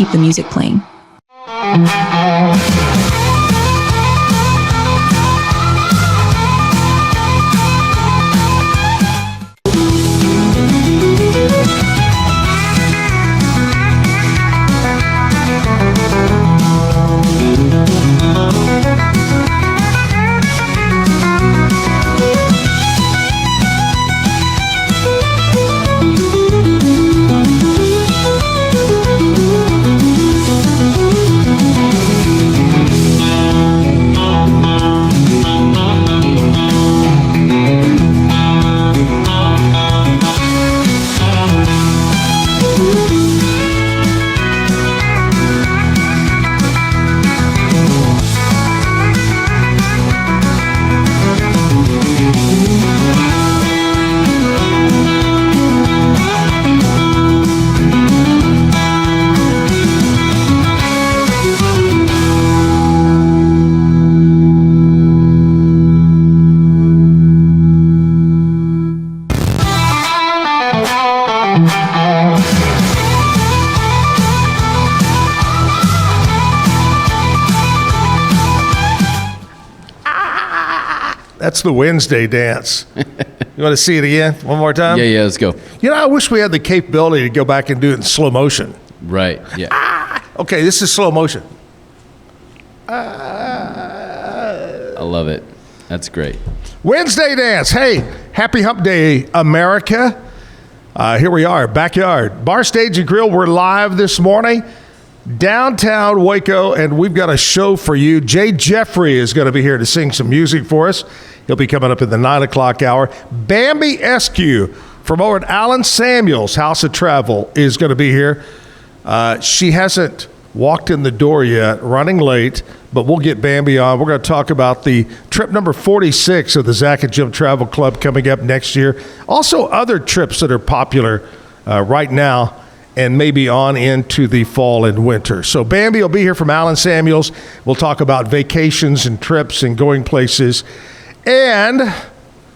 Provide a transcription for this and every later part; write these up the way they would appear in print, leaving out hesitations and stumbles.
keep the music playing. That's the Wednesday dance. You want to see it again one more time? Yeah, let's go. You know, I wish we had the capability to go back and do it in slow motion. Right, yeah. Okay, this is slow motion. I love it. That's great. Wednesday dance. Hey, happy hump day, America. Here we are, backyard. Bar, Stage, and Grill. We're live this morning. Downtown Waco, and we've got a show for you. Jay Jeffrey is going to be here to sing some music for us. He'll be coming up in the 9 o'clock hour. Bambi Eskew from over at Alan Samuels House of Travel is going to be here. She hasn't walked in the door yet, running late, but we'll get Bambi on. We're going to talk about the trip number 46 of the Zach and Jim Travel Club coming up next year. Also, other trips that are popular right now and maybe on into the fall and winter. So Bambi will be here from Alan Samuels. We'll talk about vacations and trips and going places. And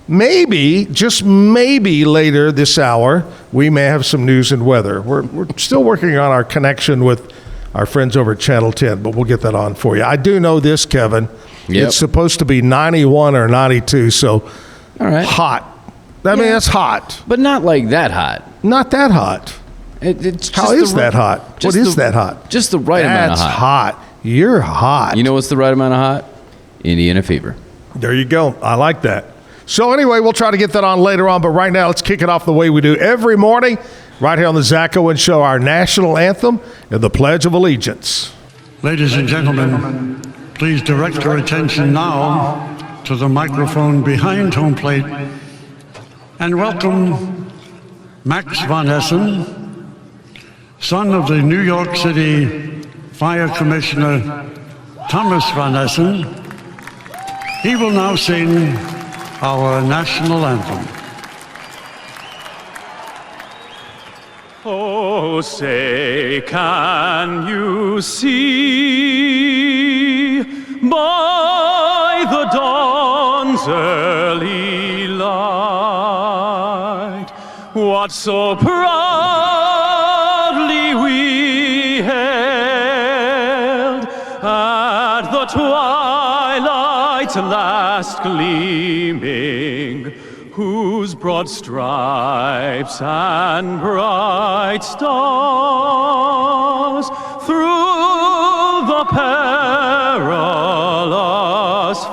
maybe, just maybe later this hour, we may have some news and weather. We're still working on our connection with our friends over at Channel 10, but we'll get that on for you. I do know this, Kevin. Yep. It's supposed to be 91 or 92, so all right. Hot. I mean, that's hot. But not like that hot. Not that hot. It's How is that hot? What is that hot? Just the right amount of hot. That's hot. You're hot. You know what's the right amount of hot? Indiana fever. There you go. I like that. So anyway, we'll try to get that on later on, but right now let's kick it off the way we do every morning, right here on the Zach Owens Show, our national anthem and the Pledge of Allegiance. Ladies and gentlemen, please direct your attention now to the microphone behind home plate and welcome Max von Essen, son of the New York City Fire Commissioner Thomas von Essen. He will now sing our national anthem. Oh, say, can you see by the dawn's early light what so proudly we hailed at the twilight's last gleaming, whose broad stripes and bright stars through the perilous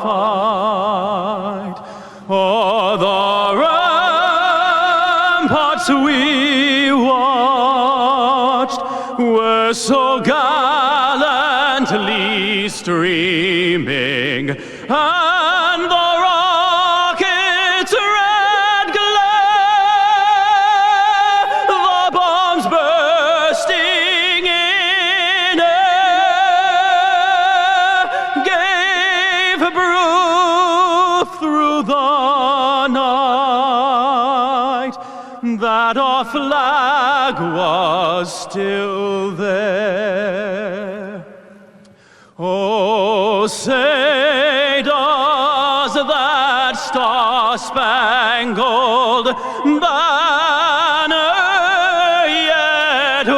fight o'er the ramparts we watched were so gallantly streaming, and the rockets' red glare, the bombs bursting in air, gave proof through the night that our flag was still there. Oh, say does that star-spangled banner yet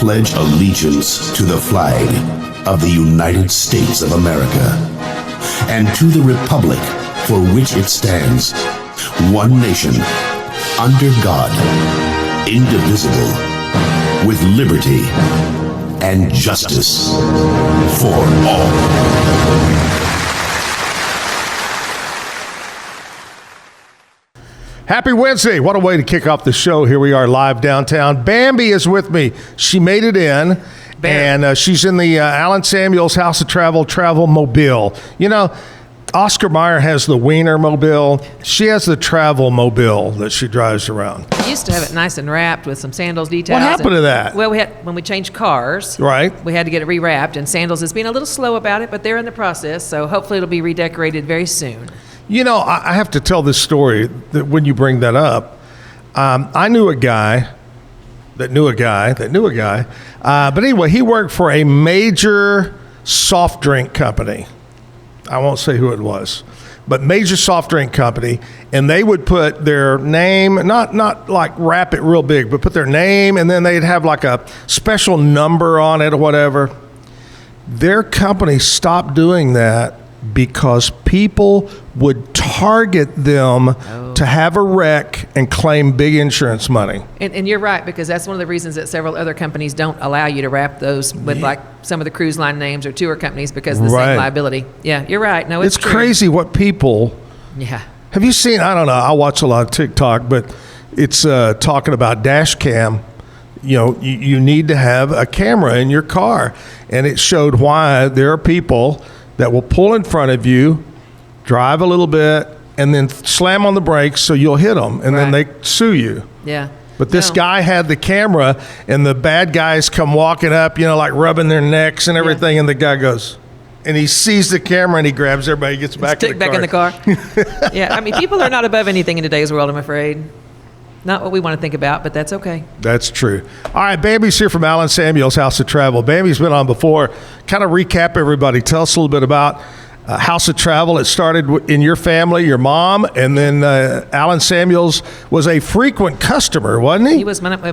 pledge allegiance to the flag of the United States of America and to the republic for which it stands, one nation, under God, indivisible, with liberty and justice for all. Happy Wednesday. What a way to kick off the show. Here we are live downtown. Bambi is with me. She made it in. And she's in the Alan Samuels House of Travel Mobile. You know, Oscar Mayer has the Wiener Mobile. She has the Travel Mobile that she drives around. We used to have it nice and wrapped with some sandals details. What happened to that? Well, when we changed cars, right, we had to get it rewrapped, and Sandals is being a little slow about it, but they're in the process, so hopefully it'll be redecorated very soon. You know, I have to tell this story that when you bring that up. I knew a guy that knew a guy. But anyway, he worked for a major soft drink company. I won't say who it was, but major soft drink company. And they would put their name, not like wrap it real big, but put their name, and then they'd have like a special number on it or whatever. Their company stopped doing that because people would target them to have a wreck and claim big insurance money. And you're right, because that's one of the reasons that several other companies don't allow you to wrap those with like some of the cruise line names or tour companies because of the same liability. Yeah, you're right. No, it's true. Crazy what people... Yeah. Have you seen, I don't know, I watch a lot of TikTok, but it's talking about dash cam. You know, you need to have a camera in your car. And it showed why there are people that will pull in front of you, drive a little bit, and then slam on the brakes so you'll hit them, and then they sue you. Yeah. But this guy had the camera, and the bad guys come walking up, you know, like rubbing their necks and everything, and the guy goes, and he sees the camera, and he grabs everybody, gets back in the car. Yeah, I mean, people are not above anything in today's world, I'm afraid. Not what we want to think about, but that's okay. That's true. All right, Bambi's here from Alan Samuels House of Travel. Bambi's been on before. Kind of recap everybody. Tell us a little bit about House of Travel. It started in your family, your mom, and then Alan Samuels was a frequent customer, wasn't he? He was one of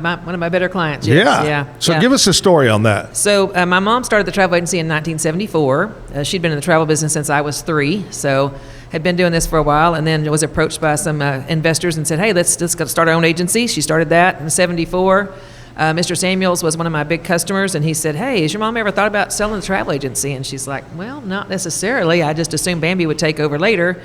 my better clients. Yes. Yeah. So give us a story on that. So my mom started the travel agency in 1974. She'd been in the travel business since I was 3, so had been doing this for a while, and then was approached by some investors and said, hey, let's start our own agency. She started that in 74. Mr. Samuels was one of my big customers, and he said, hey, has your mom ever thought about selling the travel agency? And she's like, well, not necessarily. I just assumed Bambi would take over later.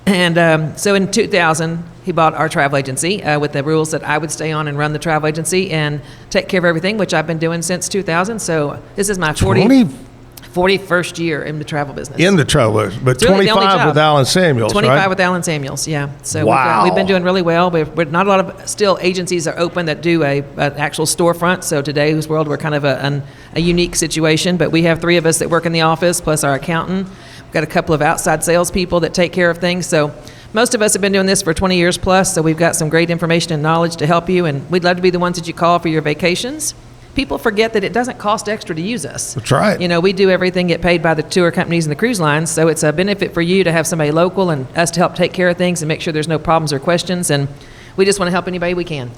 And so in 2000, he bought our travel agency with the rules that I would stay on and run the travel agency and take care of everything, which I've been doing since 2000. So this is my 41st year in the travel business. In the travel business, but really 25 with Alan Samuels, 25 with Alan Samuels, yeah. So we've been doing really well. We're not a lot of still agencies are open that do an actual storefront. So today's world, we're kind of a unique situation. But we have 3 of us that work in the office, plus our accountant. We've got a couple of outside salespeople that take care of things. So most of us have been doing this for 20 years plus. So we've got some great information and knowledge to help you. And we'd love to be the ones that you call for your vacations. People forget that it doesn't cost extra to use us. That's right. You know, we do everything, get paid by the tour companies and the cruise lines, so it's a benefit for you to have somebody local and us to help take care of things and make sure there's no problems or questions, and we just want to help anybody we can.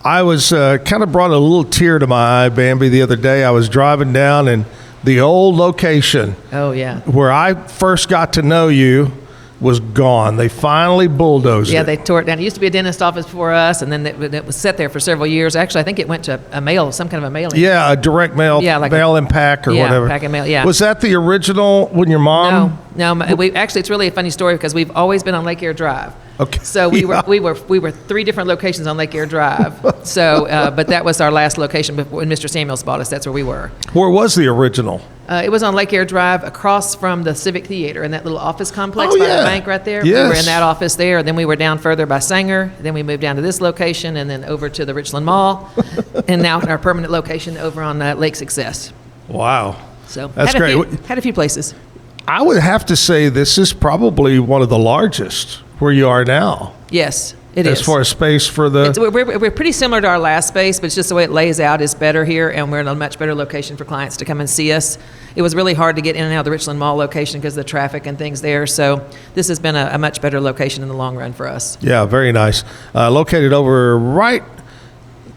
I was kind of brought a little tear to my eye, Bambi, the other day. I was driving down and the old location where I first got to know you was gone. They finally bulldozed it. Yeah, they tore it down. It used to be a dentist office for us, and then it was set there for several years. Actually, I think it went to some kind of a mailing. Yeah, a direct mail, mail-in pack or whatever. Yeah, pack and mail, yeah. Was that the original when your mom? No. It's really a funny story because we've always been on Lake Air Drive. Okay. So we were 3 different locations on Lake Air Drive. So, but that was our last location when Mr. Samuels bought us. That's where we were. Where was the original? It was on Lake Air Drive across from the Civic Theater in that little office complex by the bank right there. Yes. We were in that office there. Then we were down further by Sanger. Then we moved down to this location and then over to the Richland Mall. And now in our permanent location over on Lake Success. Wow. So that's great. Had a few places. I would have to say this is probably one of the largest where you are now. Yes. It is. As far as space for the... We're pretty similar to our last space, but it's just the way it lays out is better here, and we're in a much better location for clients to come and see us. It was really hard to get in and out of the Richland Mall location because of the traffic and things there, so this has been a much better location in the long run for us. Yeah, very nice. Located over right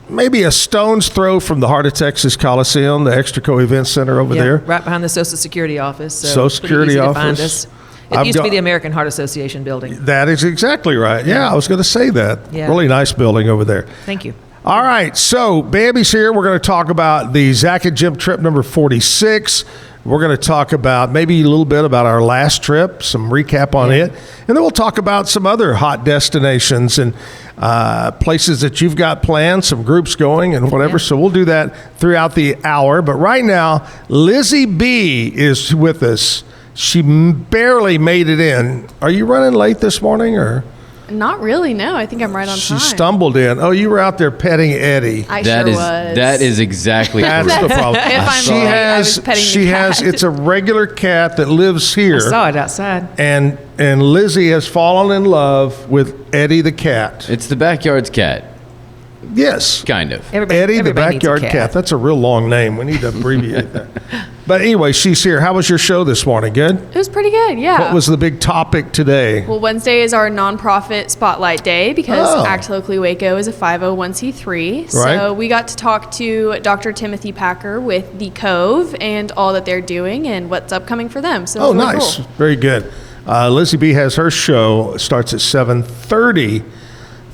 maybe a stone's throw from the Heart of Texas Coliseum, the Extraco Event Center over there. Right behind the Social Security office. So Social it's pretty Security easy to office. find us. It I've used to be got- the American Heart Association building. That is exactly right. Yeah, I was going to say that. Yeah. Really nice building over there. Thank you. All right, so Bambi's here. We're going to talk about the Zach and Jim trip number 46. We're going to talk about maybe a little bit about our last trip, some recap on it, and then we'll talk about some other hot destinations and places that you've got planned, some groups going and whatever. Yeah. So we'll do that throughout the hour. But right now, Lizzie B is with us. She barely made it in. Are you running late this morning, or? Not really, no. I think I'm right on She time. stumbled in. Oh, you were out there petting Eddie. I That sure is was. that is exactly That's correct. the problem. If I'm She late, I has. was petting the She has. cat. It's a regular cat that lives here, I saw it outside. and Lizzie has fallen in love with Eddie the cat. It's the backyard's cat, Yes, kind of. Everybody, Eddie the everybody needs a backyard cat. That's a real long name. We need to abbreviate that. But anyway, she's here. How was your show this morning? Good. It was pretty good, yeah. What was the big topic today? Well, Wednesday is our nonprofit spotlight day because Oh. Act Locally Waco is a 501c3. Right. So we got to talk to Dr. Timothy Packer with The Cove and all that they're doing and what's upcoming for them. So it Oh, was really nice. cool. Very good. Lizzie B has her show. It starts at 7:30.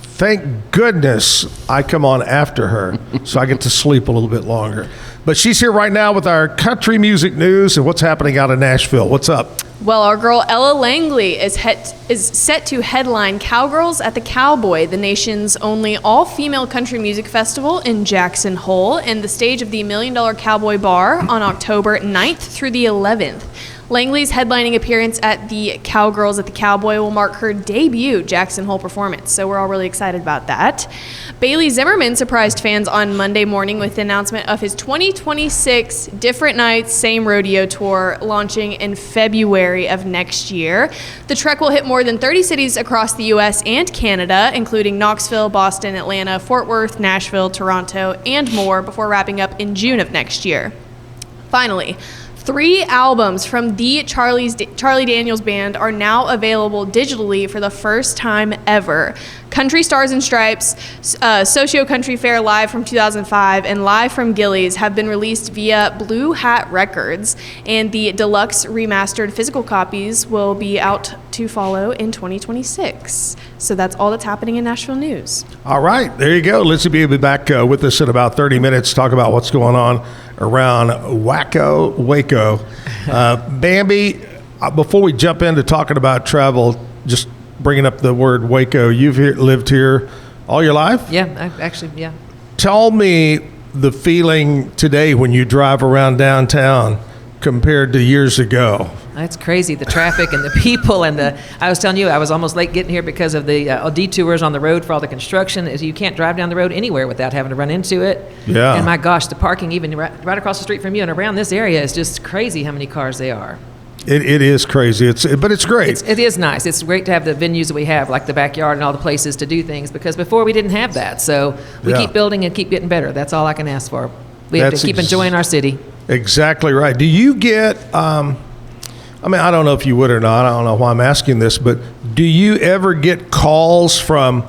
Thank goodness I come on after her so I get to sleep a little bit longer. But she's here right now with our country music news and what's happening out of Nashville. What's up? Well, our girl Ella Langley is set to headline Cowgirls at the Cowboy, the nation's only all-female country music festival in Jackson Hole, and the stage of the $1 Million Cowboy Bar on October 9th through the 11th. Langley's headlining appearance at the Cowgirls at the Cowboy will mark her debut Jackson Hole performance, so we're all really excited about that. Bailey Zimmerman surprised fans on Monday morning with the announcement of his 2026 Different Nights, Same Rodeo Tour launching in February of next year. The trek will hit more than 30 cities across the U.S. and Canada, including Knoxville, Boston, Atlanta, Fort Worth, Nashville, Toronto, and more, before wrapping up in June of next year. Finally, 3 albums from the Charlie Daniels Band are now available digitally for the first time ever. Country Stars and Stripes, Socio Country Fair Live from 2005, and Live from Gillies have been released via Blue Hat Records, and the deluxe remastered physical copies will be out to follow in 2026. So that's all that's happening in Nashville news. All right, there you go. Lizzie B will be back with us in about 30 minutes to talk about what's going on around Waco. Bambi, before we jump into talking about travel, just bringing up the word Waco, you've lived here all your life? Yeah, actually, yeah. Tell me the feeling today when you drive around downtown compared to years ago. That's crazy, the traffic and the people and I was telling you, I was almost late getting here because of the detours on the road for all the construction. You can't drive down the road anywhere without having to run into it. Yeah. And my gosh, the parking even right across the street from you and around this area is just crazy how many cars they are. It is crazy, but it's great. It is nice. It's great to have the venues that we have, like the backyard and all the places to do things, because before we didn't have that. So we Yeah. keep building and keep getting better. That's all I can ask for. We have That's to keep enjoying our city. Exactly right. Do you get, I don't know if you would or not. I don't know why I'm asking this, but do you ever get calls from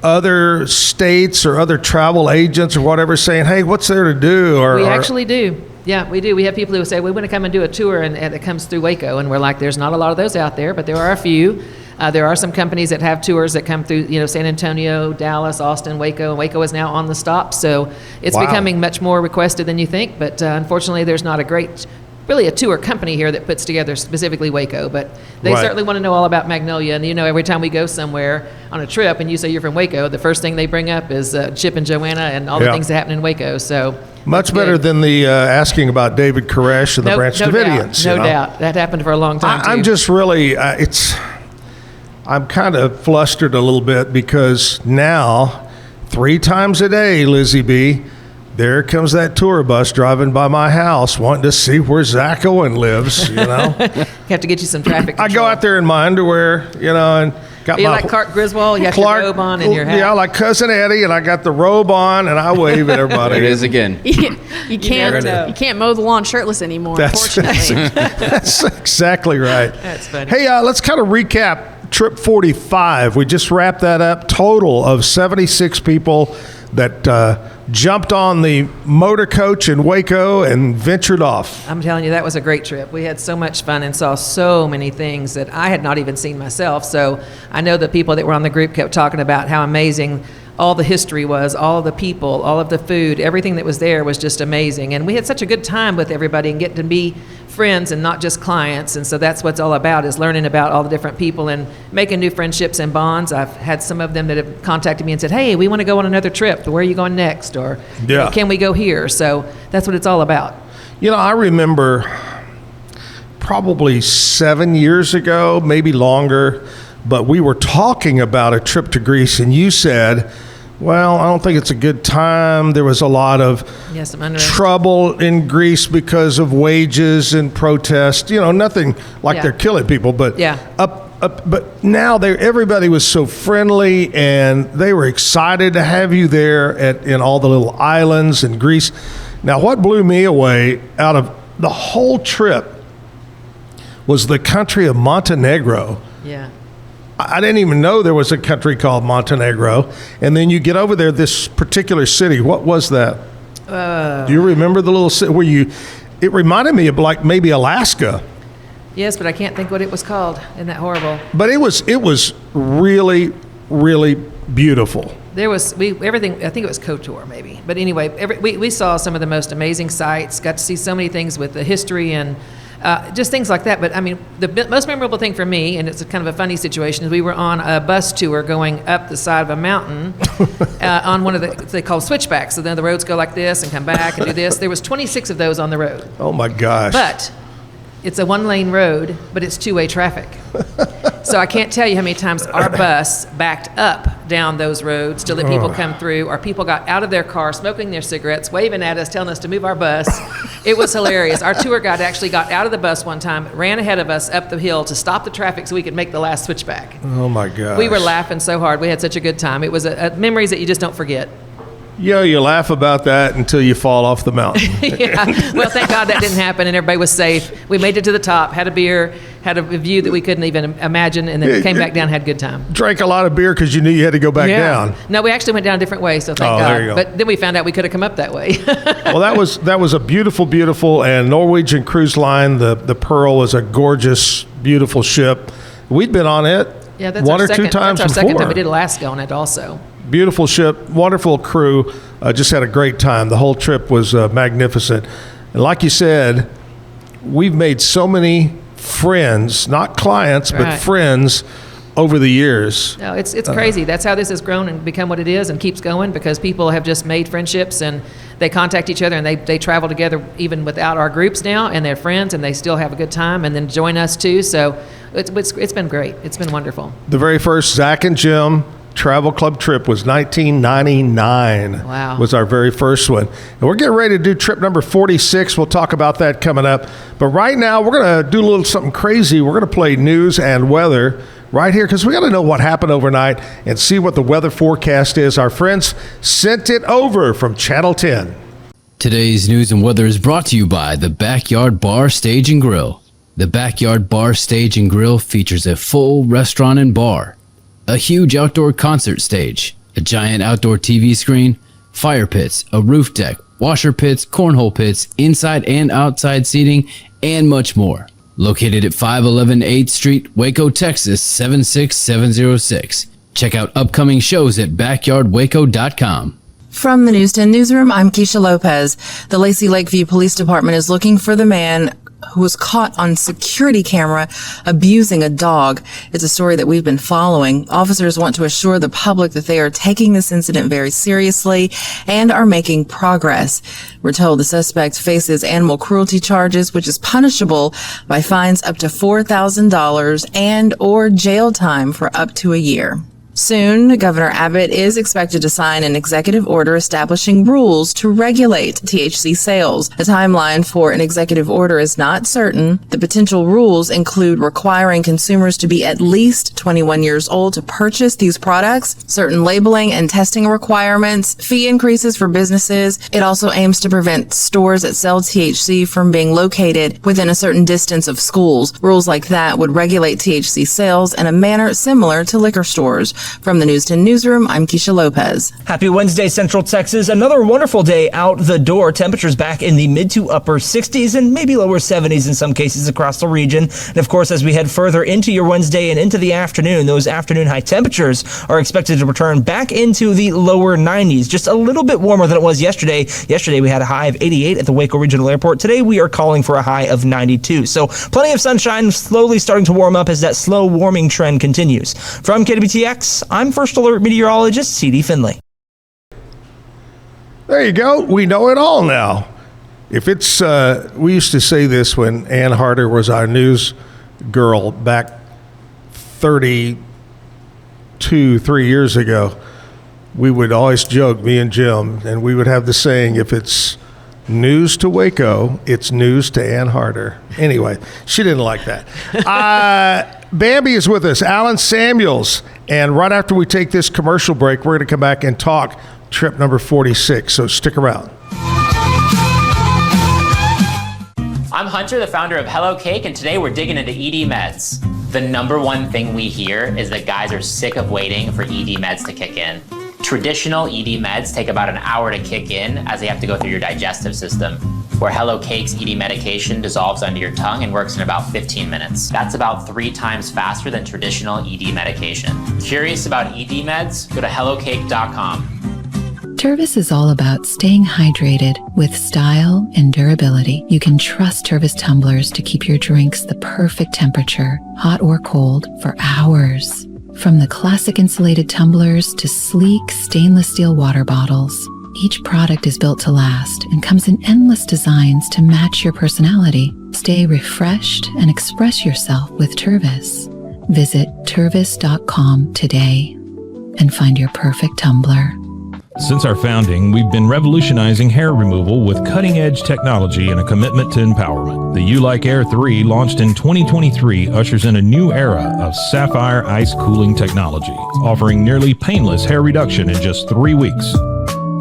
other states or other travel agents or whatever saying, hey, what's there to do? We actually do. Yeah, we do. We have people who say, we want to come and do a tour, and it comes through Waco. And we're like, there's not a lot of those out there, but there are a few. There are some companies that have tours that come through, San Antonio, Dallas, Austin, Waco. And Waco is now on the stop. So it's Wow. becoming much more requested than you think. But unfortunately, there's not really a tour company here that puts together specifically Waco. But they Right. certainly want to know all about Magnolia. And, every time we go somewhere on a trip and you say you're from Waco, the first thing they bring up is Chip and Joanna and all the Yeah. things that happen in Waco. So Much it's better good. than the asking about David Koresh and the Branch Davidians. No doubt. That happened for a long time, too. I'm just really, I'm kind of flustered a little bit because now, 3 times a day, Lizzie B., there comes that tour bus driving by my house wanting to see where Zach Owen lives, You have to get you some traffic I control. go out there in my underwear, and got You my like Clark Griswold? You have Clark, your robe on and your hat. Yeah, like Cousin Eddie, and I got the robe on, and I wave at everybody. There it is again. You never know. can't mow the lawn shirtless anymore, That's, unfortunately. that's exactly right. That's funny. Hey, let's kind of recap Trip 45. We just wrapped that up. Total of 76 people that jumped on the motor coach in Waco and ventured off. I'm telling you, that was a great trip. We had so much fun and saw so many things that I had not even seen myself. So I know the people that were on the group kept talking about how amazing all the history was, all of the people, all of the food, everything that was there was just amazing. And we had such a good time with everybody and getting to be friends and not just clients. And so that's what it's all about, is learning about all the different people and making new friendships and bonds. I've had some of them that have contacted me and said, hey, we want to go on another trip. Where are you going next? Or Yeah. can we go here? So that's what it's all about. You know, I remember probably 7 years ago, maybe longer, but we were talking about a trip to Greece, and you said, well, I don't think it's a good time. There was a lot of Yes, some unrest. trouble in Greece because of wages and protest. You know, nothing like Yeah. they're killing people, but Yeah. but now everybody was so friendly, and they were excited to have you there in all the little islands in Greece. Now, what blew me away out of the whole trip was the country of Montenegro. Yeah. I didn't even know there was a country called Montenegro. And then you get over there, this particular city. What was that? Do you remember the little city where it reminded me of like maybe Alaska. Yes, but I can't think what it was called. Isn't that horrible? But it was really, really beautiful. There was everything. I think it was KOTOR maybe. But anyway, we saw some of the most amazing sights. Got to see so many things with the history and just things like that. But I mean, the most memorable thing for me, and it's a kind of a funny situation, is we were on a bus tour going up the side of a mountain on one of they call switchbacks. So then the roads go like this and come back and do this. There was 26 of those on the road. Oh my gosh! But it's a one-lane road, but it's two-way traffic. So I can't tell you how many times our bus backed up down those roads to let people come through, or people got out of their car smoking their cigarettes, waving at us, telling us to move our bus. It was hilarious. Our tour guide actually got out of the bus one time, ran ahead of us up the hill to stop the traffic so we could make the last switchback. Oh my gosh! We were laughing so hard. We had such a good time. It was memories that you just don't forget. Yeah, you laugh about that until you fall off the mountain. Yeah. Well, thank God that didn't happen, and everybody was safe. We made it to the top, had a beer, had a view that we couldn't even imagine, and then came back down, had a good time. Drank a lot of beer because you knew you had to go back down. No, we actually went down a different way, so thank God. There you go. But then we found out we could have come up that way. Well, that was a beautiful, and Norwegian Cruise Line, the Pearl, is a gorgeous, beautiful ship. We'd been on it one or two times that's our before. second time. We did Alaska on it also. Beautiful ship, wonderful crew. Just had a great time. The whole trip was magnificent. And like you said, we've made so many friends, not clients, but Right. friends over the years. No, it's crazy. That's how this has grown and become what it is and keeps going, because people have just made friendships and they contact each other and they travel together even without our groups now, and they're friends and they still have a good time and then join us too. So it's been great. It's been wonderful. The very first Zach and Jim Travel Club trip was 1999. Wow. Was our very first one. And we're getting ready to do trip number 46. We'll talk about that coming up. But right now, we're going to do a little something crazy. We're going to play news and weather right here, because we got to know what happened overnight and see what the weather forecast is. Our friends sent it over from Channel 10. Today's news and weather is brought to you by the Backyard Bar, Stage and Grill. The Backyard Bar, Stage and Grill features a full restaurant and bar, a huge outdoor concert stage, a giant outdoor TV screen, fire pits, a roof deck, washer pits, cornhole pits, inside and outside seating, and much more. Located at 511 8th Street, Waco, Texas 76706. Check out upcoming shows at backyardwaco.com. From the News 10 Newsroom, I'm Keisha Lopez. The Lacey Lakeview Police Department is looking for the man who was caught on security camera abusing a dog. It's a story that we've been following. Officers want to assure the public that they are taking this incident very seriously and are making progress. We're told the suspect faces animal cruelty charges, which is punishable by fines up to $4,000 and or jail time for up to a year. Soon, Governor Abbott is expected to sign an executive order establishing rules to regulate THC sales. The timeline for an executive order is not certain. The potential rules include requiring consumers to be at least 21 years old to purchase these products, certain labeling and testing requirements, fee increases for businesses. It also aims to prevent stores that sell THC from being located within a certain distance of schools. Rules like that would regulate THC sales in a manner similar to liquor stores. From the News 10 Newsroom, I'm Keisha Lopez. Happy Wednesday, Central Texas. Another wonderful day out the door. Temperatures back in the mid to upper 60s and maybe lower 70s in some cases across the region. And of course, as we head further into your Wednesday and into the afternoon, those afternoon high temperatures are expected to return back into the lower 90s. Just a little bit warmer than it was yesterday. Yesterday, we had a high of 88 at the Waco Regional Airport. Today, we are calling for a high of 92. So plenty of sunshine, slowly starting to warm up as that slow warming trend continues. From KWTX, I'm First Alert Meteorologist C.D. Finley. There you go. We know it all now. If it's, we used to say this when Ann Harder was our news girl back 3 years ago. We would always joke, me and Jim, and we would have the saying, if it's news to Waco, it's news to Ann Harder. Anyway, she didn't like that. Bambi is with us, Alan Samuels. And right after we take this commercial break, we're going to come back and talk trip number 46. So stick around. I'm Hunter, the founder of Hello Cake, and today we're digging into ED meds. The number one thing we hear is that guys are sick of waiting for ED meds to kick in. Traditional ED meds take about an hour to kick in as they have to go through your digestive system, where Hello Cake's ED medication dissolves under your tongue and works in about 15 minutes. That's about 3 times faster than traditional ED medication. Curious about ED meds? Go to hellocake.com. Tervis is all about staying hydrated with style and durability. You can trust Tervis tumblers to keep your drinks the perfect temperature, hot or cold, for hours. From the classic insulated tumblers to sleek stainless steel water bottles, each product is built to last and comes in endless designs to match your personality. Stay refreshed and express yourself with Tervis. Visit tervis.com today and find your perfect tumbler. Since our founding, we've been revolutionizing hair removal with cutting-edge technology and a commitment to empowerment. The U-Like Air 3, launched in 2023, ushers in a new era of sapphire ice cooling technology, offering nearly painless hair reduction in just 3 weeks.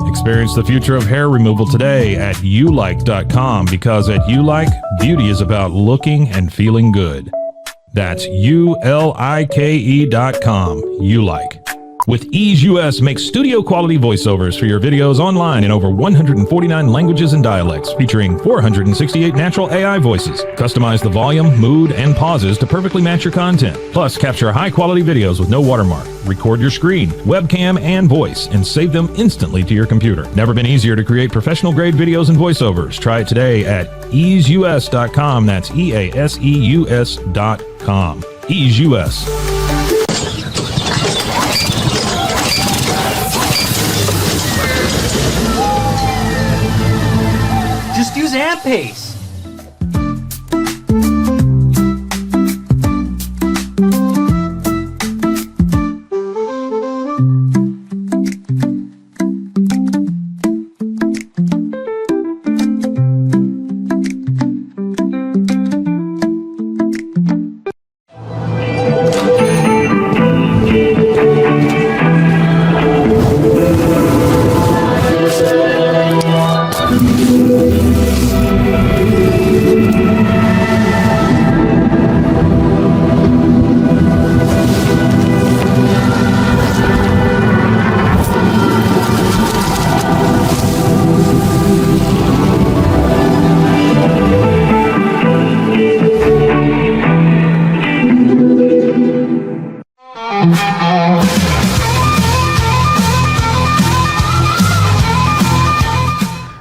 Experience the future of hair removal today at ulike.com, because at U-Like, beauty is about looking and feeling good. That's ulike.com, U-Like. With Ease US, make studio-quality voiceovers for your videos online in over 149 languages and dialects, featuring 468 natural AI voices. Customize the volume, mood, and pauses to perfectly match your content. Plus, capture high-quality videos with no watermark. Record your screen, webcam, and voice, and save them instantly to your computer. Never been easier to create professional-grade videos and voiceovers. Try it today at easeus.com. That's EASEUS.com. Ease US. Just use AMP-Pace.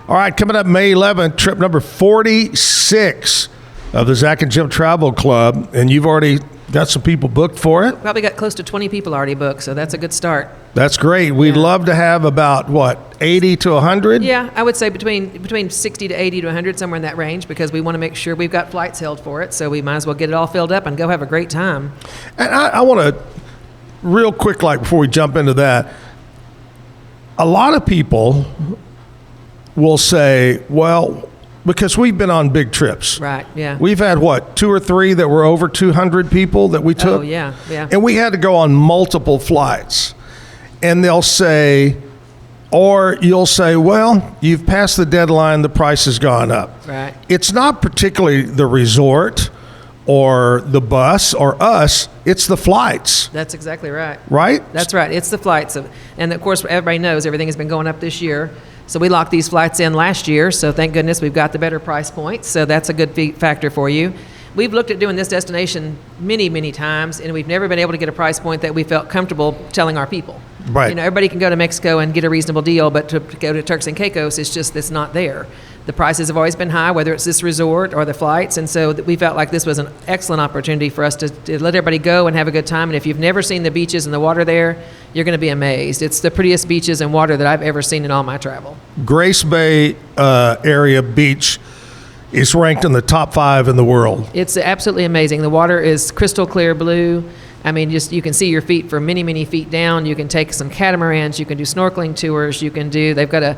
All right, coming up May 11th, trip number 46 of the Zach and Jim Travel Club, and you've already got some people booked for it. Probably got close to 20 people already booked, so that's a good start. That's great. We'd love to have about, 80 to 100? Yeah, I would say between 60 to 80 to 100, somewhere in that range, because we want to make sure we've got flights held for it, so we might as well get it all filled up and go have a great time. And I want to, real quick, before we jump into that, a lot of people will say, well, because we've been on big trips. Right, yeah. We've had, 2 or 3 that were over 200 people that we took? Oh, yeah. And we had to go on multiple flights. And they'll say, or you'll say, well, you've passed the deadline, the price has gone up. Right. It's not particularly the resort or the bus or us, it's the flights, That's exactly right. right? That's right. It's the flights. And of course, everybody knows everything has been going up this year. So we locked these flights in last year. So thank goodness we've got the better price points. So that's a good factor for you. We've looked at doing this destination many, many times, and we've never been able to get a price point that we felt comfortable telling our people. Right. You know, everybody can go to Mexico and get a reasonable deal, but to go to Turks and Caicos, it's not there. The prices have always been high, whether it's this resort or the flights, and so we felt like this was an excellent opportunity for us to let everybody go and have a good time. And if you've never seen the beaches and the water there, you're going to be amazed. It's the prettiest beaches and water that I've ever seen in all my travel. Grace Bay area beach is ranked in the top 5 in the world. It's absolutely amazing. The water is crystal clear blue. I mean, you can see your feet for many, many feet down. You can take some catamarans. You can do snorkeling tours. They've got a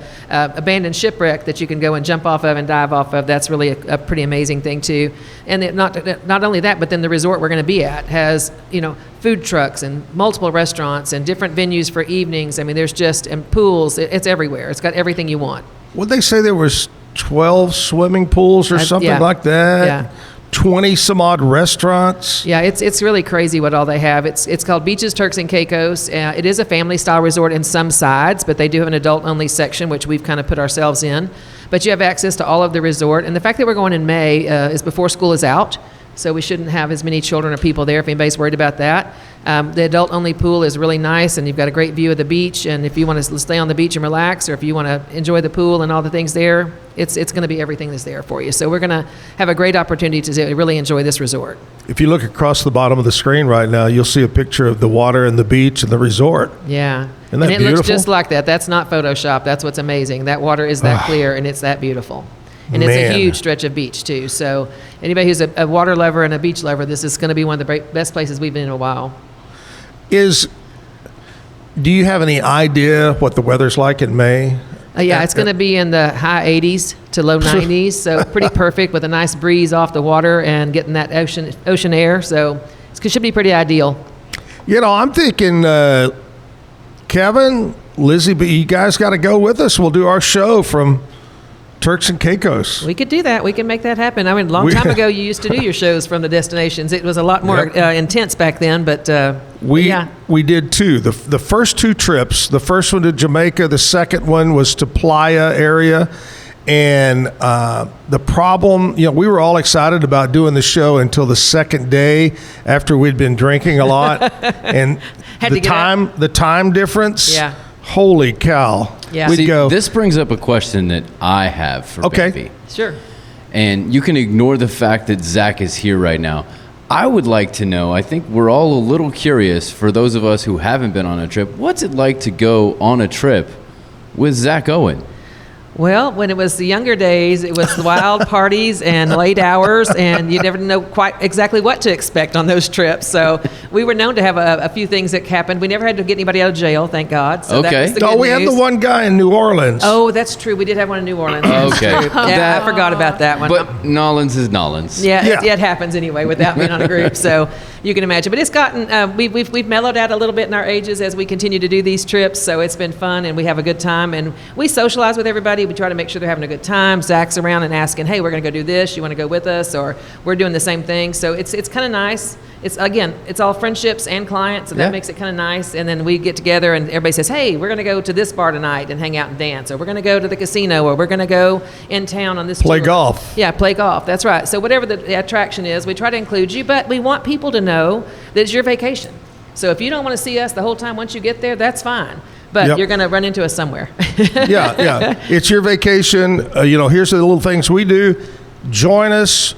abandoned shipwreck that you can go and jump off of and dive off of. That's really a pretty amazing thing too. And not only that, but then the resort we're going to be at has, food trucks and multiple restaurants and different venues for evenings. I mean, and pools. It's everywhere. It's got everything you want. Would they say there was 12 swimming pools or something like that? Yeah. 20 some odd restaurants. Yeah, it's really crazy what all they have. It's called Beaches Turks and Caicos. It is a family style resort in some sides, but they do have an adult only section, which we've kind of put ourselves in. But you have access to all of the resort, and the fact that we're going in May is before school is out, so we shouldn't have as many children or people there if anybody's worried about that. The adult only pool is really nice, and you've got a great view of the beach. And if you want to stay on the beach and relax, or if you want to enjoy the pool and all the things there, it's going to be everything that's there for you. So we're going to have a great opportunity to really enjoy this resort. If you look across the bottom of the screen right now, you'll see a picture of the water and the beach and the resort. Yeah. Isn't that and it beautiful? looks just like that. That's not Photoshop. That's what's amazing. That water is that clear, and it's that beautiful. And it's a huge stretch of beach, too. So anybody who's a water lover and a beach lover, this is going to be one of the best places we've been in a while. Do you have any idea what the weather's like in May? Yeah, it's going to be in the high 80s to low 90s, so pretty perfect with a nice breeze off the water and getting that ocean air. So it should be pretty ideal. I'm thinking, Kevin, Lizzie, but you guys got to go with us. We'll do our show from Turks and Caicos. We could do that. We can make that happen. I mean, a long time ago, you used to do your shows from the destinations. It was a lot more intense back then, but we did two. The first 2 trips, the first one to Jamaica, the second one was to Playa area. And the problem, we were all excited about doing the show until the second day after we'd been drinking a lot. And the time difference. Yeah. Holy cow. Yeah. We'd go. This brings up a question that I have for Bambi. Sure. And you can ignore the fact that Zach is here right now. I would like to know, I think we're all a little curious, for those of us who haven't been on a trip, what's it like to go on a trip with Zach Owen? Well, when it was the younger days, it was wild parties and late hours, and you never know quite exactly what to expect on those trips. So we were known to have a few things that happened. We never had to get anybody out of jail, thank God. So that was the good we had the one guy in New Orleans. Oh, that's true. We did have one in New Orleans. Okay. Yeah, I forgot about that one. But Nolans is Nolans. Yeah. It happens anyway without being on a group. So you can imagine. But it's gotten, we've mellowed out a little bit in our ages as we continue to do these trips. So it's been fun, and we have a good time. And we socialize with everybody. We try to make sure they're having a good time. Zach's around and asking, hey, we're going to go do this. You want to go with us? Or we're doing the same thing. So it's kind of nice. It's all friendships and clients, so that makes it kind of nice. And then we get together and everybody says, hey, we're going to go to this bar tonight and hang out and dance. Or we're going to go to the casino. Or we're going to go in town on this Play tour. golf. Yeah, play golf. That's right. So whatever the attraction is, we try to include you. But we want people to know that it's your vacation. So if you don't want to see us the whole time once you get there, that's fine. But you're going to run into us somewhere. Yeah. It's your vacation. Here's the little things we do. Join us.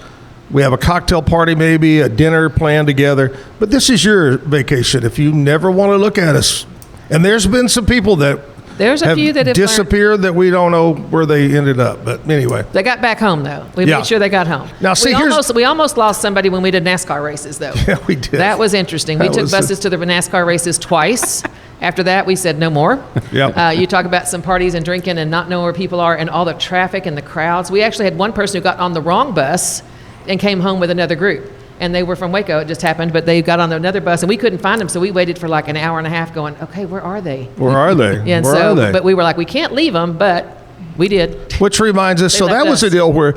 We have a cocktail party, maybe a dinner planned together. But this is your vacation. If you never want to look at us, and there's been some people that there's a few that have disappeared that we don't know where they ended up. But anyway, they got back home though. We made sure they got home. Now, see, we almost lost somebody when we did NASCAR races though. Yeah, we did. That was interesting. We took buses to the NASCAR races twice. After that, we said no more. Yep. You talk about some parties and drinking and not knowing where people are and all the traffic and the crowds. We actually had one person who got on the wrong bus and came home with another group. And they were from Waco, it just happened, but they got on another bus and we couldn't find them, so we waited for like an hour and a half going, okay, where are they? Where are they? Yeah, and where are they? But we were like, we can't leave them, but we did. Which reminds us, They so left that was us. a deal where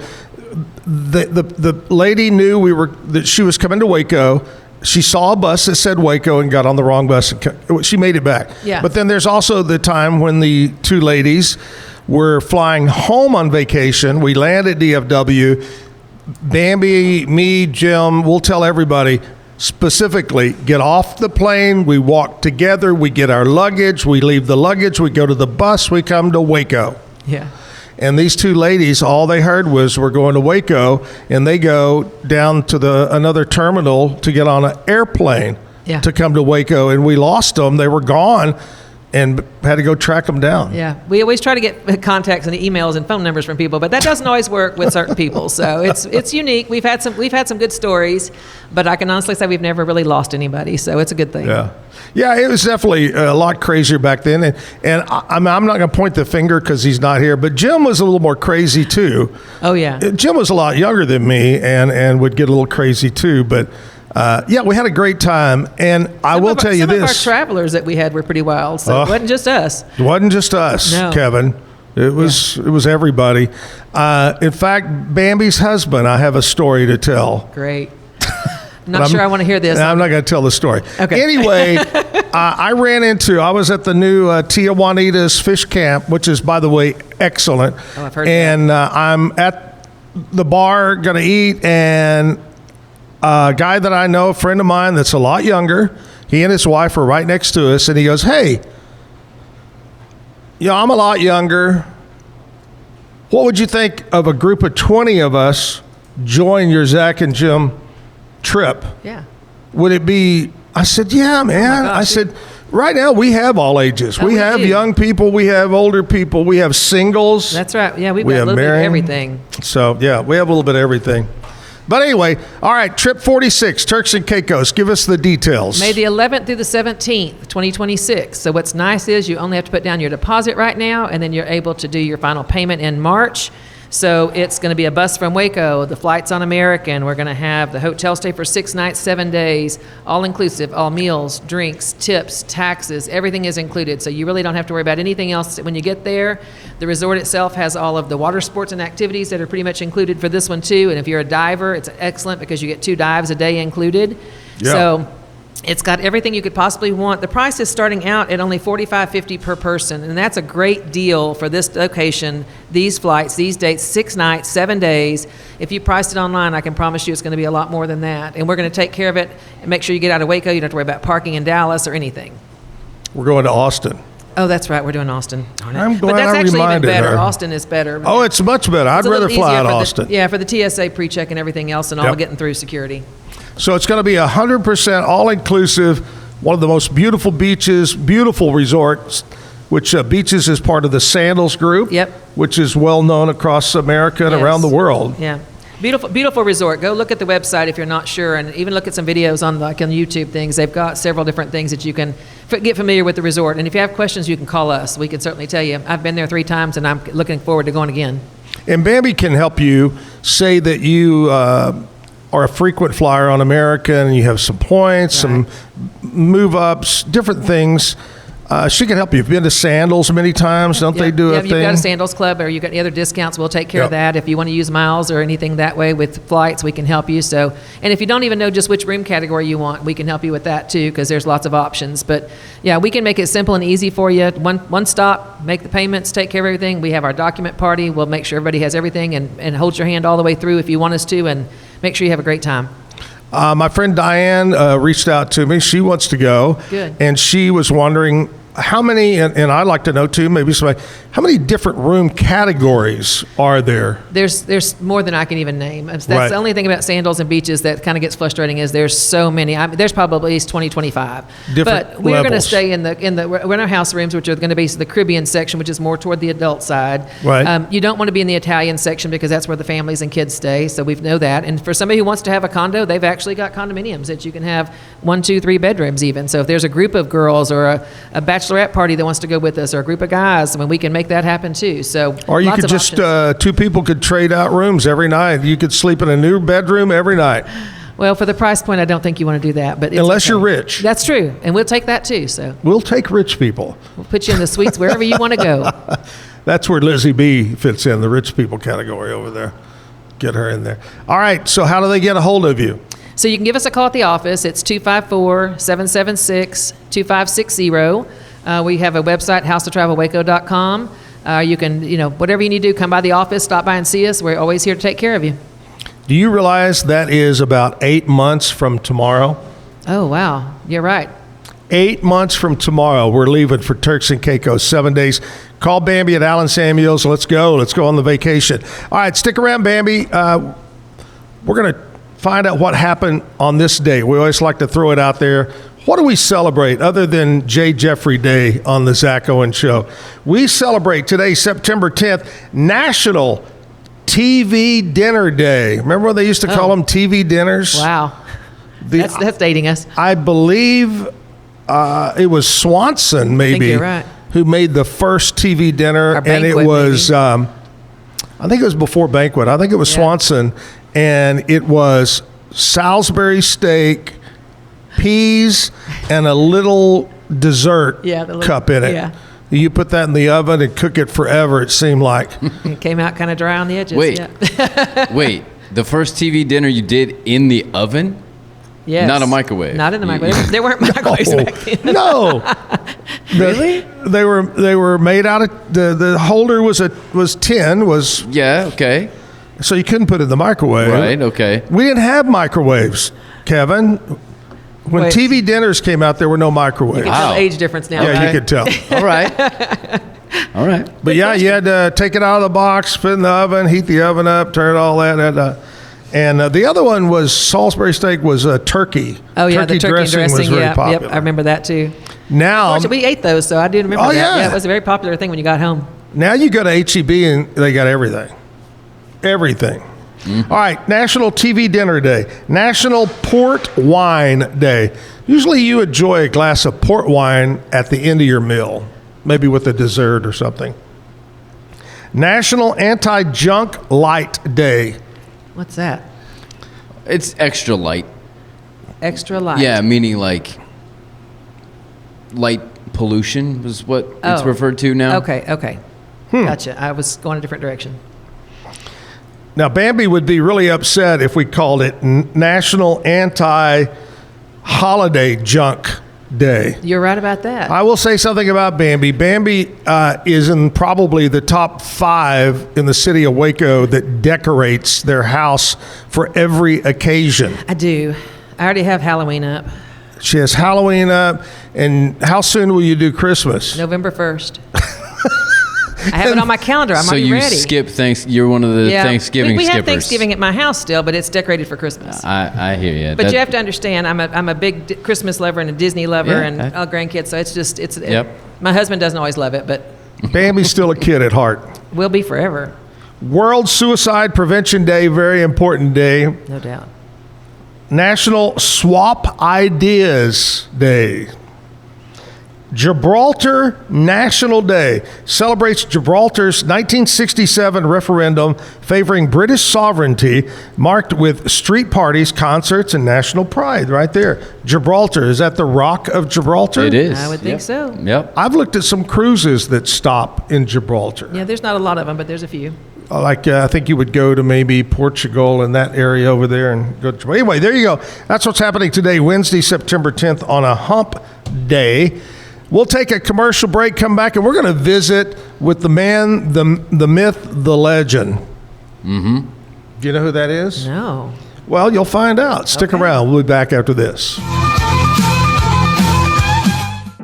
the lady knew that she was coming to Waco. She saw a bus that said Waco and got on the wrong bus. She made it back. Yeah. But then there's also the time when the two ladies were flying home on vacation. We land at DFW. Bambi, me, Jim, we'll tell everybody specifically, get off the plane. We walk together. We get our luggage. We leave the luggage. We go to the bus. We come to Waco. Yeah. And these two ladies, all they heard was we're going to Waco, and they go down to another terminal to get on an airplane to come to Waco, and we lost them. They were gone, and had to go track them down. Yeah, we always try to get contacts and emails and phone numbers from people, but that doesn't always work with certain people. So it's unique. We've had some good stories, but I can honestly say we've never really lost anybody. So it's a good thing. Yeah, it was definitely a lot crazier back then. And I'm not going to point the finger because he's not here, but Jim was a little more crazy too. Oh yeah, Jim was a lot younger than me and would get a little crazy too, but. We had a great time, and I will tell you this. Some of our travelers that we had were pretty wild, so it wasn't just us. It wasn't just us, no. Kevin. It was everybody. In fact, Bambi's husband, I have a story to tell. Great. I'm not sure I want to hear this. I'm not going to tell the story. Okay. Anyway, I was at the new Tia Juanita's fish camp, which is, by the way, excellent. Oh, I've heard and that. I'm at the bar going to eat, and a guy that I know, a friend of mine that's a lot younger, he and his wife were right next to us, and he goes, hey, I'm a lot younger. What would you think of a group of 20 of us join your Zach and Jim trip? Yeah. Would it be, I said, yeah, man. gosh, I said, right now we have all ages. Oh, we have do. young people, we have older people, we have singles. That's right. Yeah, we've We got a have little bit marrying. of everything. So, yeah, we have a little bit of everything. But anyway, all right, trip 46, Turks and Caicos. Give us the details. May the 11th through the 17th, 2026. So what's nice is you only have to put down your deposit right now, and then you're able to do your final payment in March. So it's going to be a bus from Waco. The flight's on American. We're going to have the hotel stay for 6 nights, 7 days, all inclusive, all meals, drinks, tips, taxes, everything is included. So you really don't have to worry about anything else when you get there. The resort itself has all of the water sports and activities that are pretty much included for this one too. And if you're a diver, it's excellent because you get 2 dives a day included. Yeah. So it's got everything you could possibly want. The price is starting out at only $45.50 per person, and that's a great deal for this location, these flights, these dates, 6 nights, 7 days. If you priced it online, I can promise you it's going to be a lot more than that. And we're going to take care of it and make sure you get out of Waco. You don't have to worry about parking in Dallas or anything. We're going to Austin. Oh, that's right. We're doing Austin. Darn it. I'm glad but that's I actually even reminded better. her. Austin is better. Oh, it's much better. I'd It's a little rather fly easier out for Austin. for the TSA pre-check and everything else and all Yep. getting through security. So it's going to be 100% all-inclusive, one of the most beautiful beaches, beautiful resorts, which Beaches is part of the Sandals Group, Yep. which is well known across America and Yes. around the world. Yeah. Beautiful, beautiful resort. Go look at the website if you're not sure, and even look at some videos on YouTube things. They've got several different things that you can get familiar with the resort. And if you have questions, you can call us. We can certainly tell you. I've been there 3 times, and I'm looking forward to going again. And Bambi can help you. Say that you are a frequent flyer on America and you have some points, some move-ups, different things. She can help you. You've been to Sandals many times, don't they do a If thing? you've got a Sandals Club or you've got any other discounts, we'll take care of that. If you want to use miles or anything that way with flights, we can help you. So, and if you don't even know just which room category you want, we can help you with that too, because there's lots of options. But yeah, we can make it simple and easy for you. One stop, make the payments, take care of everything. We have our document party. We'll make sure everybody has everything and hold your hand all the way through if you want us to, and make sure you have a great time. My friend Diane reached out to me. She wants to go. Good. And she was wondering how many, and I'd like to know too, maybe somebody, how many different room categories are there? There's more than I can even name. That's Right. the only thing about Sandals and Beaches that kind of gets frustrating is there's so many. There's probably at least 20, 25. Different but we're going to levels. stay we're in our house rooms, which are going to be the Caribbean section, which is more toward the adult side. Right. You don't want to be in the Italian section because that's where the families and kids stay. So we know that. And for somebody who wants to have a condo, they've actually got condominiums that you can have 1, 2, 3 bedrooms even. So if there's a group of girls or a bachelorette party that wants to go with us, or a group of guys, I mean, we can make that happen too. So Or you lots could of just, options. 2 people could trade out rooms every night. You could sleep in a new bedroom every night. Well, for the price point, I don't think you want to do that. But it's Unless okay. you're rich. That's true, and we'll take that too. So We'll take rich people. we'll put you in the suites wherever you want to go. That's where Lizzie B fits in, the rich people category over there. Get her in there. All right, so how do they get a hold of you? So you can give us a call at the office. It's 254-776-2560. We have a website, howstotravelwaco.com. You can, whatever you need to do, come by the office, stop by and see us. We're always here to take care of you. Do you realize that is about 8 months from tomorrow? Oh, wow. You're right. 8 months from tomorrow, we're leaving for Turks and Caicos, 7 days. Call Bambi at Allen Samuels. Let's go. Let's go on the vacation. All right, stick around, Bambi. We're going to find out what happened on this day. We always like to throw it out there. What do we celebrate other than J. Jeffrey Day on the Zach Owen Show? We celebrate today, September 10th, National TV Dinner Day. Remember when they used to call them TV dinners? Wow. That's dating us. I believe it was Swanson, maybe, I think you're right, who made the first TV dinner. And it was, I think it was before Banquet. I think it was Swanson. And it was Salisbury steak, peas, and a little dessert cup in it. Yeah. You put that in the oven and cook it forever, it seemed like. It came out kind of dry on the edges. Wait, wait. The first TV dinner you did in the oven? Yes. Not a microwave. Not in the microwave. There weren't microwaves back then. No. Really? They were made out of the holder was tin. Yeah, okay. So you couldn't put it in the microwave. Right, okay. We didn't have microwaves, Kevin. When TV dinners came out, there were no microwaves. You can tell the age difference now. Yeah, you could tell. All right. All right. But yeah, you had to take it out of the box, put it in the oven, heat the oven up, turn all that. And the other one was Salisbury steak was turkey. Oh, yeah, the turkey dressing was very popular. Yep, I remember that too. Now, we ate those, so I do remember that. Yeah. Yeah, it was a very popular thing when you got home. Now you go to H-E-B and they got everything. Everything. Mm-hmm. All right, National TV Dinner Day. National Port Wine Day. Usually you enjoy a glass of port wine at the end of your meal, maybe with a dessert or something. National Anti-Junk Light Day. What's that? It's extra light. Extra light? Yeah, meaning like light pollution is what it's referred to now. Okay. Gotcha. I was going a different direction. Now, Bambi would be really upset if we called it National Anti-Holiday Junk Day. You're right about that. I will say something about Bambi. Bambi is in probably the top 5 in the city of Waco that decorates their house for every occasion. I do. I already have Halloween up. She has Halloween up. And how soon will you do Christmas? November 1st. I have it on my calendar. I'm already ready. So you skip You're one of the Thanksgiving we skippers. have Thanksgiving at my house still, but it's decorated for Christmas. I hear you. But you have to understand, I'm a big Christmas lover and a Disney lover and all grandkids. So it's my husband doesn't always love it, but Bambi's still a kid at heart. Will be forever. World Suicide Prevention Day, very important day. No doubt. National Swap Ideas Day. Gibraltar National Day celebrates Gibraltar's 1967 referendum favoring British sovereignty, marked with street parties, concerts, and national pride right there. Gibraltar, is that the Rock of Gibraltar? It is. I would think so. Yep. I've looked at some cruises that stop in Gibraltar. Yeah, there's not a lot of them, but there's a few. Like I think you would go to maybe Portugal and that area over there and go to. Anyway, there you go. That's what's happening today, Wednesday, September 10th on a hump day. We'll take a commercial break, come back, and we're going to visit with the man, the myth, the legend. Mm-hmm. Do you know who that is? No. Well, you'll find out. Stick around. We'll be back after this.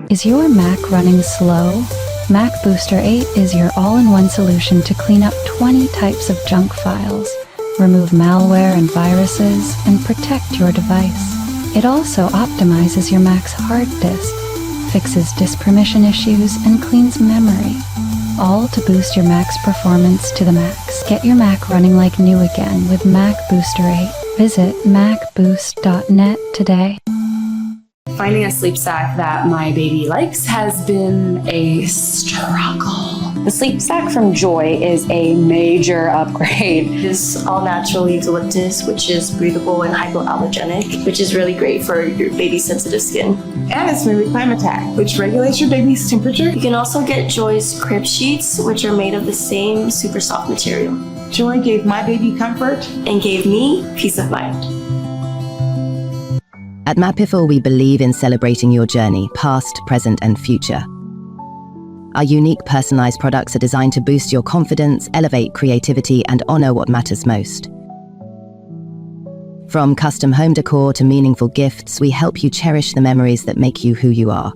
Is your Mac running slow? Mac Booster 8 is your all-in-one solution to clean up 20 types of junk files, remove malware and viruses, and protect your device. It also optimizes your Mac's hard disk, fixes disk permission issues, and cleans memory, all to boost your Mac's performance to the max. Get your Mac running like new again with Mac Booster 8. Visit macboost.net today. Finding a sleep sack that my baby likes has been a struggle. The sleep sack from Joy is a major upgrade. It's all natural eucalyptus, which is breathable and hypoallergenic, which is really great for your baby's sensitive skin. And it's made with Climatac, which regulates your baby's temperature. You can also get Joy's crib sheets, which are made of the same super soft material. Joy gave my baby comfort and gave me peace of mind. At Mapiful, we believe in celebrating your journey, past, present, and future. Our unique personalized products are designed to boost your confidence, elevate creativity, and honor what matters most. From custom home decor to meaningful gifts, we help you cherish the memories that make you who you are.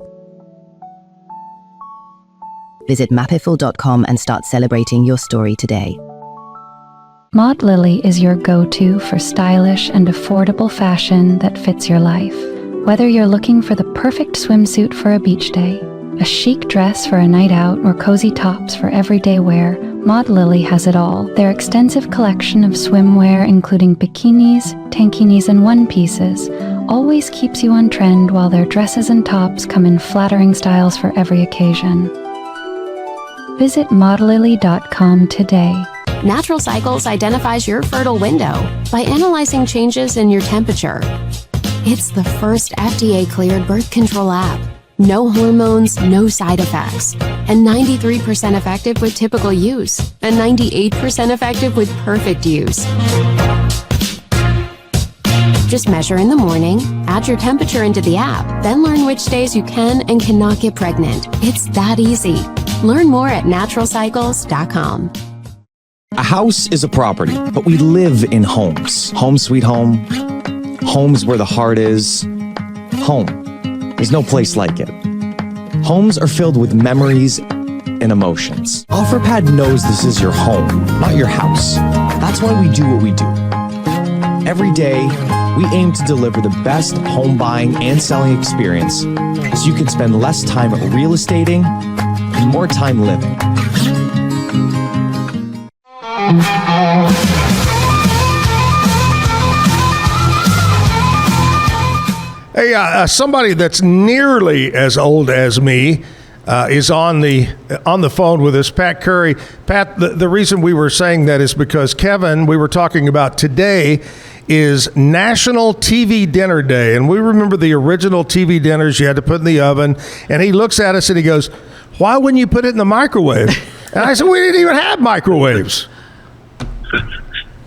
Visit mapiful.com and start celebrating your story today. Maud Lily is your go-to for stylish and affordable fashion that fits your life. Whether you're looking for the perfect swimsuit for a beach day, a chic dress for a night out, or cozy tops for everyday wear, Maud Lily has it all. Their extensive collection of swimwear, including bikinis, tankinis, and one-pieces, always keeps you on trend, while their dresses and tops come in flattering styles for every occasion. Visit maudlily.com today. Natural Cycles identifies your fertile window by analyzing changes in your temperature. It's the first FDA-cleared birth control app. No hormones, no side effects, and 93% effective with typical use, and 98% effective with perfect use. Just measure in the morning, add your temperature into the app, then learn which days you can and cannot get pregnant. It's that easy. Learn more at naturalcycles.com. A house is a property, but we live in homes. Home sweet home. Homes where the heart is. Home. There's no place like it. Homes are filled with memories and emotions. OfferPad knows this is your home, not your house. That's why we do what we do. Every day, we aim to deliver the best home buying and selling experience so you can spend less time real estating and more time living. Hey, somebody that's nearly as old as me is on the phone with us, Pat Curry. Pat, the reason we were saying that is because Kevin, we were talking about today is National TV Dinner Day, and we remember the original TV dinners you had to put in the oven, and he looks at us and he goes, "Why wouldn't you put it in the microwave?" And I said, "We didn't even have microwaves."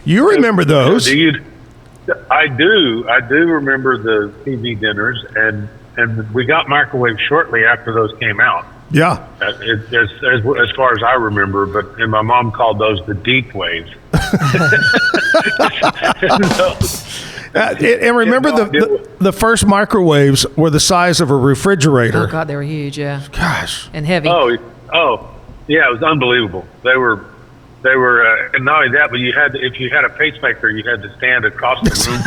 You remember those? I do remember the TV dinners, and we got microwaves shortly after those came out. Yeah. As far as I remember, and my mom called those the deep waves. And remember the first microwaves were the size of a refrigerator. Oh God, they were huge, yeah. Gosh. And heavy. Oh, yeah, it was unbelievable. They were, and not only that, but if you had a pacemaker, you had to stand across the room.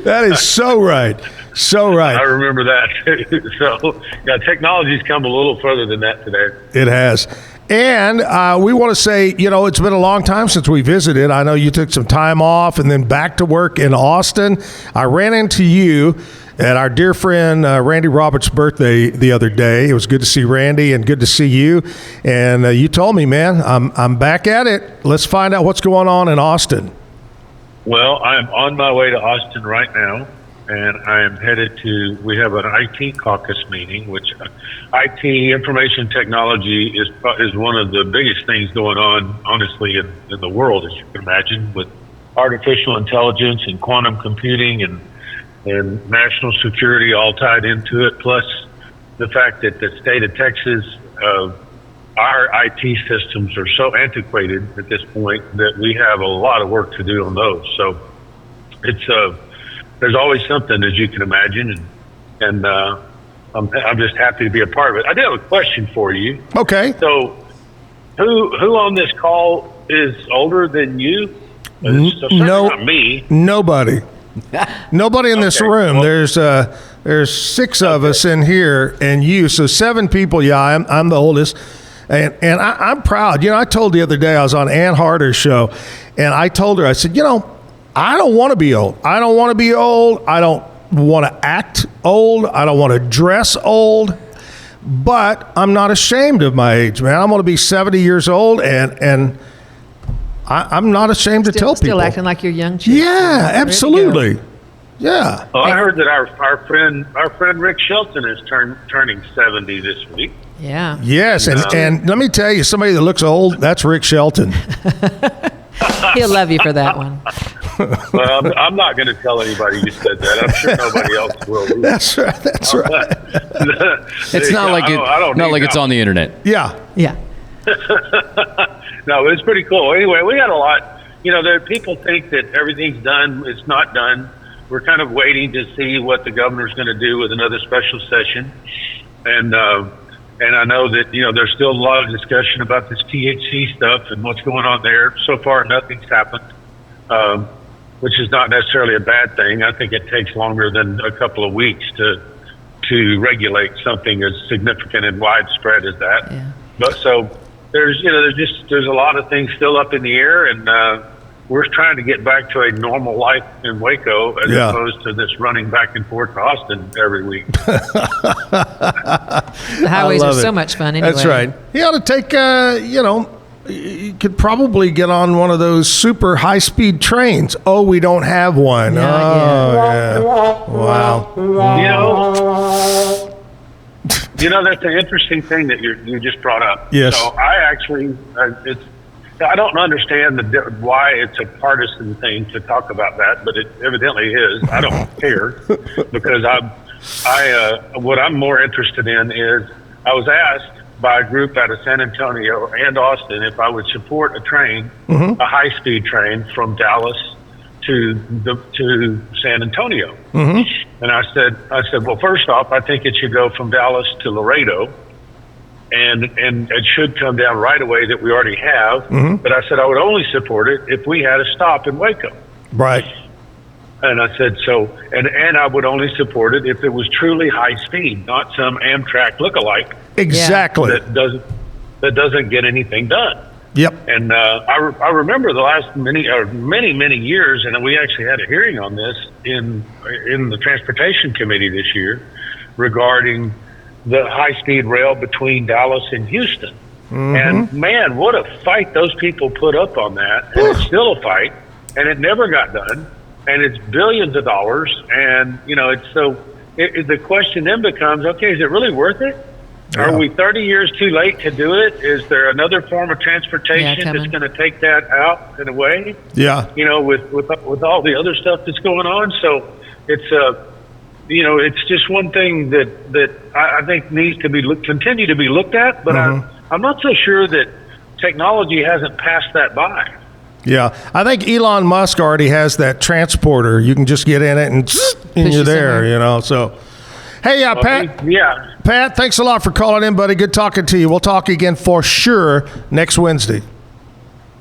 That is so right. So right. I remember that. So, yeah, technology's come a little further than that today. It has. And we want to say, it's been a long time since we visited. I know you took some time off and then back to work in Austin. I ran into you at our dear friend Randy Roberts' birthday the other day. It was good to see Randy and good to see you. And you told me, man, I'm back at it. Let's find out what's going on in Austin. Well, I'm on my way to Austin right now, and I am headed we have an IT caucus meeting, which IT, information technology, is one of the biggest things going on, honestly, in the world, as you can imagine, with artificial intelligence and quantum computing and national security all tied into it, plus the fact that the state of Texas, our IT systems are so antiquated at this point that we have a lot of work to do on those. So there's always something, as you can imagine, and I'm just happy to be a part of it. I do have a question for you. Okay. So who on this call is older than you? No, not me. Nobody. Nobody in this room. Well, there's 6 of us in here, and you. So 7 people. Yeah, I'm the oldest, and I'm proud. I told the other day I was on Ann Harder's show, and I told her, I said, I don't want to be old. I don't want to be old. I don't want to act old. I don't want to dress old. But I'm not ashamed of my age, man. I'm going to be 70 years old, and I'm not ashamed to tell people. Still acting like you're young. Yeah, absolutely. Yeah. Well, I heard that our friend Rick Shelton is turning 70 this week. Yeah. Yes, and let me tell you, somebody that looks old, that's Rick Shelton. He'll love you for that one. Well, I'm not going to tell anybody you said that. I'm sure nobody else will. That's right. That's right. It's not like it's on the internet. Yeah. Yeah. No, it's pretty cool. Anyway, we got a lot. There people think that everything's done. It's not done. We're kind of waiting to see what the governor's going to do with another special session, and I know that there's still a lot of discussion about this THC stuff and what's going on there. So far, nothing's happened, which is not necessarily a bad thing. I think it takes longer than a couple of weeks to regulate something as significant and widespread as that. Yeah. But so there's a lot of things still up in the air, and we're trying to get back to a normal life in Waco as opposed to this running back and forth to Austin every week. The highways are so much fun anyway. That's right. You ought to take, you could probably get on one of those super high-speed trains. Oh, we don't have one. Yeah. Wow. That's an interesting thing that you just brought up. Yes. So I actually, I don't understand why it's a partisan thing to talk about that, but it evidently is. I don't care because what I'm more interested in is I was asked by a group out of San Antonio and Austin if I would support a train, a high-speed train from Dallas to San Antonio. And I said, well, first off, I think it should go from Dallas to Laredo. And it should come down right away that we already have. But I said I would only support it if we had a stop in Waco. Right. And I said and I would only support it if it was truly high speed, not some Amtrak lookalike. Exactly. That doesn't get anything done. Yep. And I remember the last many years, and we actually had a hearing on this in the Transportation Committee this year regarding the high-speed rail between Dallas and Houston. And man, what a fight those people put up on that. And it's still a fight, and it never got done. And it's billions of dollars. And, the question then becomes, okay, is it really worth it? Yeah. Are we 30 years too late to do it? Is there another form of transportation that's going to take that out in a way? Yeah. With all the other stuff that's going on. So it's it's just one thing that I think needs to continue to be looked at, but I'm not so sure that technology hasn't passed that by. Yeah, I think Elon Musk already has that transporter. You can just get in it and you're there, So, hey, Pat. Yeah. Pat, thanks a lot for calling in, buddy. Good talking to you. We'll talk again for sure next Wednesday.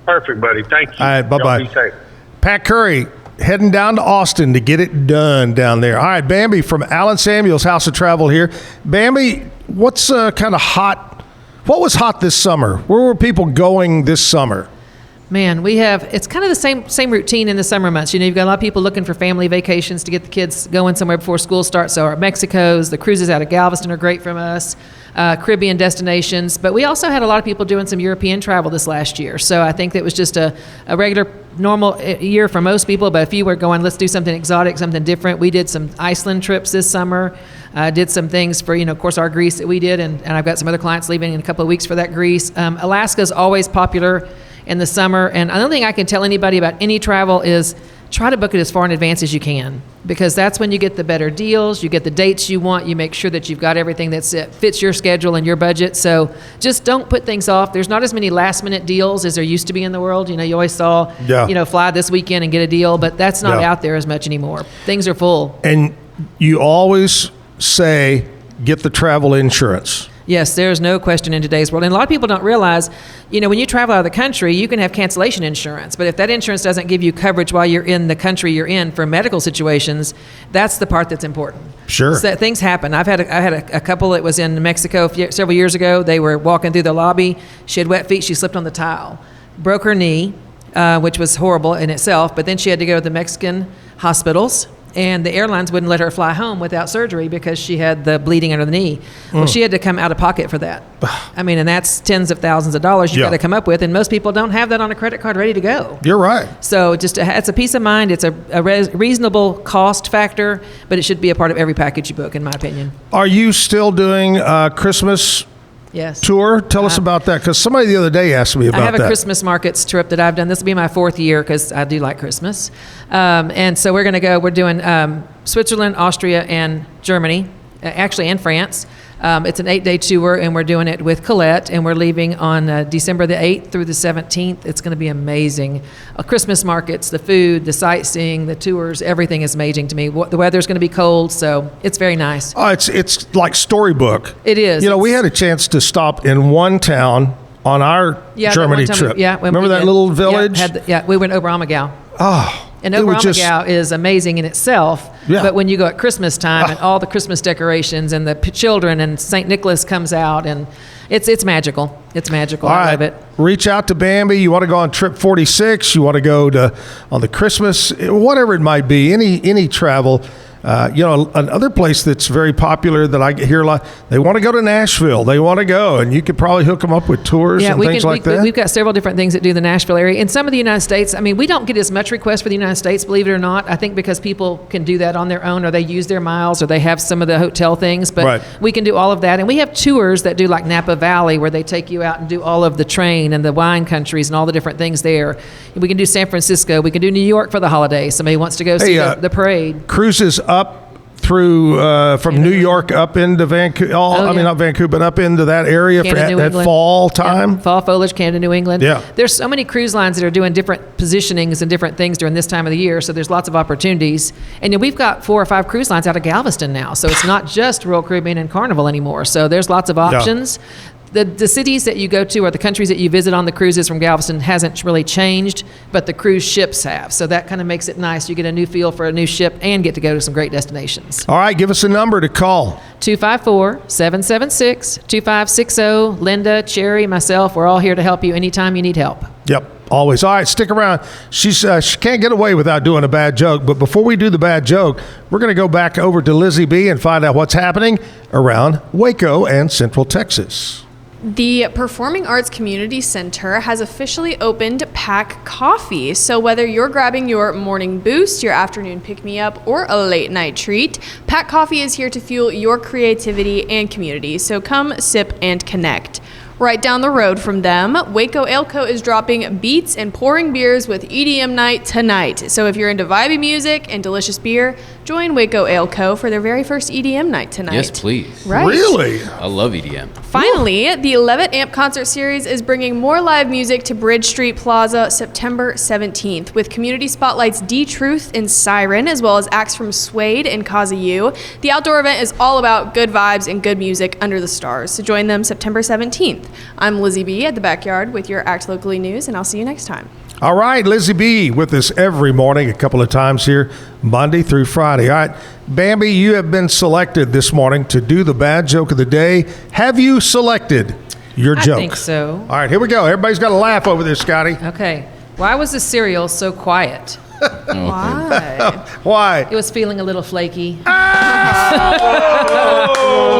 Perfect, buddy. Thank you. All right, bye-bye. Y'all be safe. Pat Curry, heading down to Austin to get it done down there. All right, Bambi from Alan Samuels House of Travel here. Bambi, what's kind of hot? What was hot this summer? Where were people going this summer? Man, it's kind of the same routine in the summer months. You've got a lot of people looking for family vacations to get the kids going somewhere before school starts. So our Mexico's, the cruises out of Galveston are great from us, Caribbean destinations. But we also had a lot of people doing some European travel this last year. So I think that was just a regular, normal year for most people. But if you were going, let's do something exotic, something different. We did some Iceland trips this summer. Did some things for, of course, our Greece that we did. And I've got some other clients leaving in a couple of weeks for that Greece. Alaska's always popular in the summer. And another thing I can tell anybody about any travel is try to book it as far in advance as you can, because that's when you get the better deals, you get the dates you want, you make sure that you've got everything that fits your schedule and your budget. So just don't put things off. There's not as many last minute deals as there used to be in the world. You always saw, fly this weekend and get a deal, but that's not out there as much anymore. Things are full. And you always say, get the travel insurance. Yes, there's no question in today's world. And a lot of people don't realize, when you travel out of the country, you can have cancellation insurance. But if that insurance doesn't give you coverage while you're in the country you're in for medical situations, that's the part that's important. Sure. So things happen. I had a couple that was in Mexico several years ago. They were walking through the lobby. She had wet feet. She slipped on the tile, broke her knee, which was horrible in itself. But then she had to go to the Mexican hospitals. And the airlines wouldn't let her fly home without surgery because she had the bleeding under the knee. Well, she had to come out of pocket for that. And that's tens of thousands of dollars you've got to come up with. And most people don't have that on a credit card ready to go. You're right. So it's a peace of mind. It's a reasonable cost factor, but it should be a part of every package you book, in my opinion. Are you still doing Christmas Yes. tour. Tell us about that, because somebody the other day asked me about that. I have a Christmas markets trip that I've done. This will be my 4th year because I do like Christmas. And so we're going to go. We're doing Switzerland, Austria, and Germany, actually, and France. It's an 8-day tour, and we're doing it with Colette, and we're leaving on December the 8th through the 17th. It's going to be amazing. Christmas markets, the food, the sightseeing, the tours, everything is amazing to me. The weather's going to be cold, so it's very nice. Oh, it's like storybook. It is. You know, we had a chance to stop in one town on our Germany trip. Remember that little village? We went over Oberammergau. Oh. And Oberammergau is amazing in itself, but when you go at Christmas time and all the Christmas decorations and the children and St. Nicholas comes out, and it's magical. It's magical. I love it. Reach out to Bambi. You want to go on trip 46? You want to go on the Christmas, whatever it might be, any travel. Another place that's very popular that I hear a lot, they want to go to Nashville. They want to go, and you could probably hook them up with tours and things like that. We've got several different things that do the Nashville area. In some of the United States, I mean, we don't get as much requests for the United States, believe it or not. I think because people can do that on their own, or they use their miles, or they have some of the hotel things. But we can do all of that. And we have tours that do like Napa Valley, where they take you out and do all of the train and the wine countries and all the different things there. We can do San Francisco. We can do New York for the holidays. Somebody wants to go see the parade. Cruises up through from New York up into Vancouver. Not Vancouver, but up into that area at fall time. Fall foliage, Canada, New England. Yeah. There's so many cruise lines that are doing different positionings and different things during this time of the year. So there's lots of opportunities. And we've got 4 or 5 cruise lines out of Galveston now. So it's not just Royal Caribbean and Carnival anymore. So there's lots of options. Yeah. The cities that you go to or the countries that you visit on the cruises from Galveston hasn't really changed, but the cruise ships have. So that kind of makes it nice. You get a new feel for a new ship and get to go to some great destinations. All right, give us a number to call. 254-776-2560. Linda, Cherry, myself, we're all here to help you anytime you need help. Yep, always. All right, stick around. She can't get away without doing a bad joke. But before we do the bad joke, we're going to go back over to Lizzie B and find out what's happening around Waco and Central Texas. The Performing Arts Community Center has officially opened Pack Coffee. So whether you're grabbing your morning boost, your afternoon pick-me-up, or a late-night treat, Pack Coffee is here to fuel your creativity and community. So come sip and connect. Right down the road from them, Waco Ale Co. is dropping beats and pouring beers with EDM night tonight. So if you're into vibey music and delicious beer, join Waco Ale Co. for their very first EDM night tonight. Yes, please. Right. Really? I love EDM. Finally, the 11 Amp Concert Series is bringing more live music to Bridge Street Plaza September 17th with community spotlights D-Truth and Siren, as well as acts from Suede and Kaza U. The outdoor event is all about good vibes and good music under the stars. So join them September 17th. I'm Lizzie B at the Backyard with your Act Locally news, and I'll see you next time. All right, Lizzie B with us every morning, a couple of times here, Monday through Friday. All right, Bambi, you have been selected this morning to do the bad joke of the day. Have you selected your joke? I think so. All right, here we go. Everybody's got to laugh over this, Scotty. Okay. Why was the cereal so quiet? Why? Why? It was feeling a little flaky. Oh!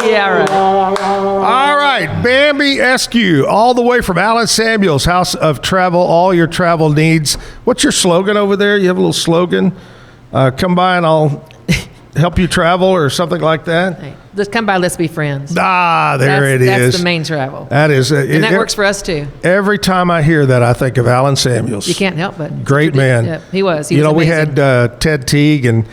Yeah, right. All right, Bambi Eskew, all the way from Alan Samuels, House of Travel, all your travel needs. What's your slogan over there? You have a little slogan? Come by and I'll help you travel or something like that? Hey, just come by, let's be friends. It is. That's the main travel. That is. And that works for us too. Every time I hear that, I think of Alan Samuels. You can't help but. Great man. Yeah, he was. He was amazing. We had Ted Teague and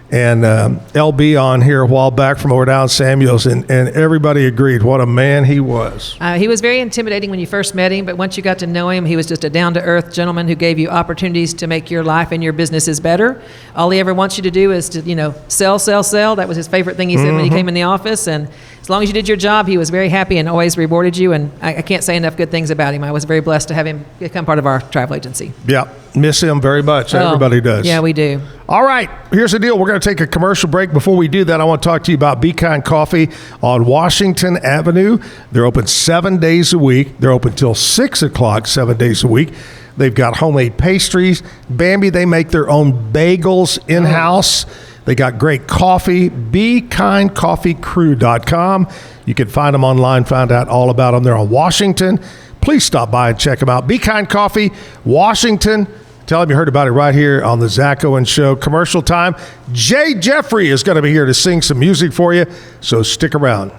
LB on here a while back from over down Samuels, and everybody agreed what a man he was. He was very intimidating when you first met him, but once you got to know him, he was just a down-to-earth gentleman who gave you opportunities to make your life and your businesses better. All he ever wants you to do is to, sell. That was his favorite thing he said when he came in the office, and as long as you did your job, he was very happy and always rewarded you, and I can't say enough good things about him. I was very blessed to have him become part of our travel agency. Yeah, miss him very much. Everybody does. Yeah, we do. All right, here's the deal. We're going to take a commercial break. Before we do that, I want to talk to you about Be Kind Coffee on Washington Avenue. They're open 7 days a week. They're open till 6 o'clock, 7 days a week. They've got homemade pastries. Bambi, they make their own bagels in-house. They got great coffee. BeKindCoffeeCrew.com. You can find them online, find out all about them. They're on Washington. Please stop by and check them out. Be Kind Coffee, Washington. Tell them you heard about it right here on the Zach Owens Show. Commercial time. Jay Jeffrey is going to be here to sing some music for you, so stick around.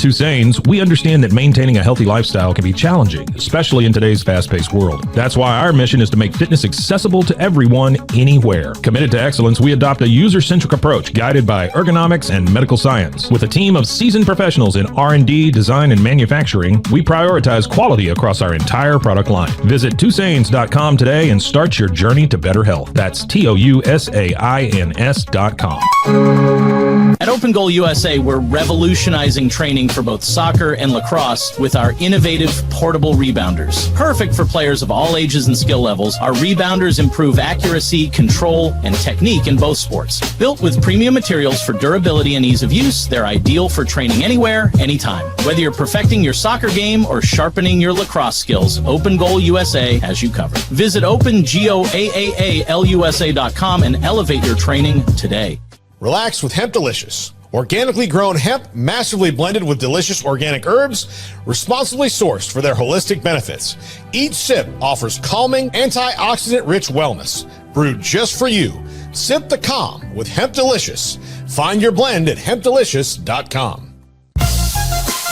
Tusain's, we understand that maintaining a healthy lifestyle can be challenging, especially in today's fast-paced world. That's why our mission is to make fitness accessible to everyone, anywhere. Committed to excellence, we adopt a user-centric approach guided by ergonomics and medical science. With a team of seasoned professionals in R&D, design, and manufacturing, we prioritize quality across our entire product line. Visit Tusains.com today and start your journey to better health. That's TOUSAINS.com. At Open Goal USA, we're revolutionizing training for both soccer and lacrosse with our innovative portable rebounders. Perfect for players of all ages and skill levels, our rebounders improve accuracy, control, and technique in both sports. Built with premium materials for durability and ease of use, they're ideal for training anywhere, anytime. Whether you're perfecting your soccer game or sharpening your lacrosse skills, Open Goal USA has you covered. Visit OpenGoAAALUSA.com and elevate your training today. Relax with Hemp Delicious. Organically grown hemp, massively blended with delicious organic herbs, responsibly sourced for their holistic benefits. Each sip offers calming, antioxidant-rich wellness. Brewed just for you. Sip the calm with Hemp Delicious. Find your blend at hempdelicious.com.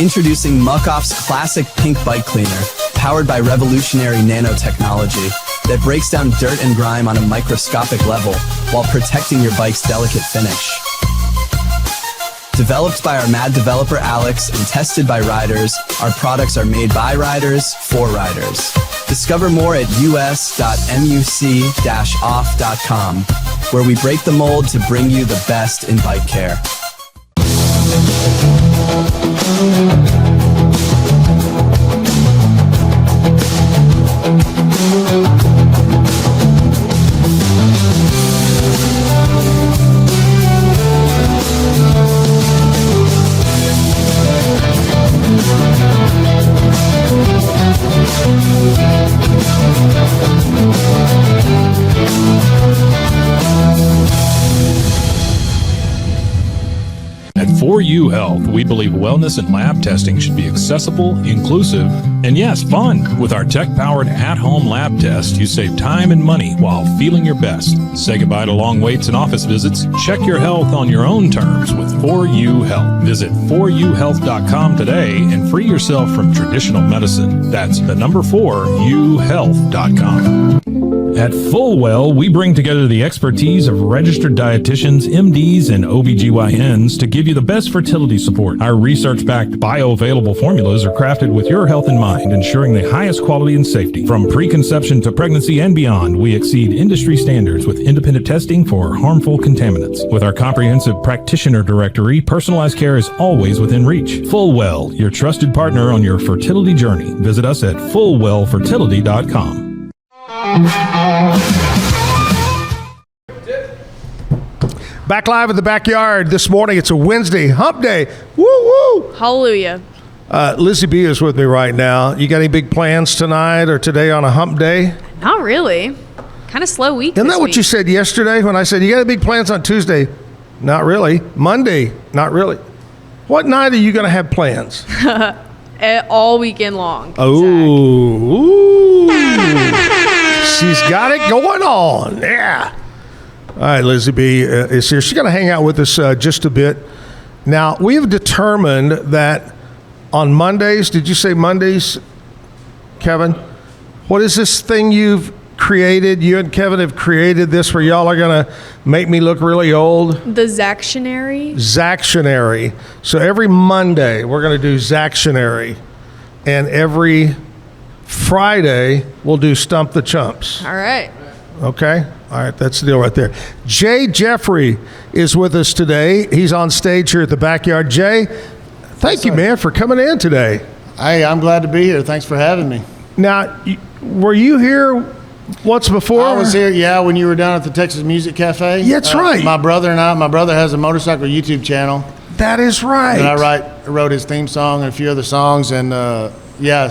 Introducing Muck-Off's classic pink bike cleaner, powered by revolutionary nanotechnology that breaks down dirt and grime on a microscopic level while protecting your bike's delicate finish. Developed by our mad developer Alex and tested by riders, our products are made by riders for riders. Discover more at us.muc-off.com, where we break the mold to bring you the best in bike care. At 4U Health, we believe wellness and lab testing should be accessible, inclusive, and yes, fun. With our tech-powered at-home lab test, you save time and money while feeling your best. Say goodbye to long waits and office visits. Check your health on your own terms with 4U Health. Visit 4uhealth.com today and free yourself from traditional medicine. That's the number 4uhealth.com. At Fullwell, we bring together the expertise of registered dietitians, MDs, and OBGYNs to give you the best fertility support. Our research-backed bioavailable formulas are crafted with your health in mind, ensuring the highest quality and safety. From preconception to pregnancy and beyond, we exceed industry standards with independent testing for harmful contaminants. With our comprehensive practitioner directory, personalized care is always within reach. Fullwell, your trusted partner on your fertility journey. Visit us at fullwellfertility.com. Back live in the backyard this morning. It's a Wednesday, hump day. Woo woo! Hallelujah. Lizzie B is with me right now. You got any big plans tonight or today on a hump day? Not really. Kind of slow week. Isn't that what you said yesterday when I said you got any big plans on Tuesday? Not really. Monday? Not really. What night are you going to have plans? All weekend long. Oh, she's got it going on. Yeah. All right, Lizzie B is here. She's going to hang out with us just a bit. Now, we have determined that on Mondays, did you say Mondays, Kevin? What is this thing you've created? You and Kevin have created this where y'all are going to make me look really old? The Zactionary. Zactionary. So every Monday, we're going to do Zactionary. And every Friday, we'll do Stump the Chumps. All right. Okay? All right, that's the deal right there. Jay Jeffrey is with us today. He's on stage here at the backyard. Jay, thank you, man, for coming in today. Hey, I'm glad to be here. Thanks for having me. Now, were you here once before? I was here, yeah, when you were down at the Texas Music Cafe. Yeah, that's right. My brother has a motorcycle YouTube channel. That is right. And I wrote his theme song and a few other songs. And,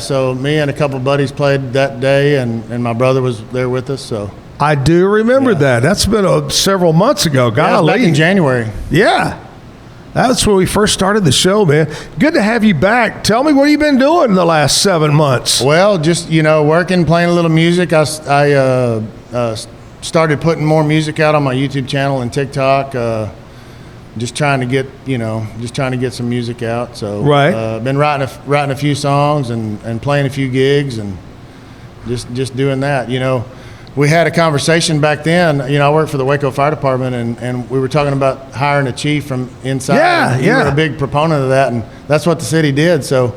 so me and a couple buddies played that day, and my brother was there with us, so. I do remember that. That's been several months ago. Golly. Back in January. Yeah. That's when we first started the show, man. Good to have you back. Tell me, what have you been doing in the last 7 months? Well, just, working, playing a little music. I started putting more music out on my YouTube channel and TikTok. just trying to get some music out. So Right. been writing a few songs and playing a few gigs and just doing that. We had a conversation back then. I worked for the Waco Fire Department, and we were talking about hiring a chief from inside. Yeah, and you yeah. were a big proponent of that, and that's what the city did. So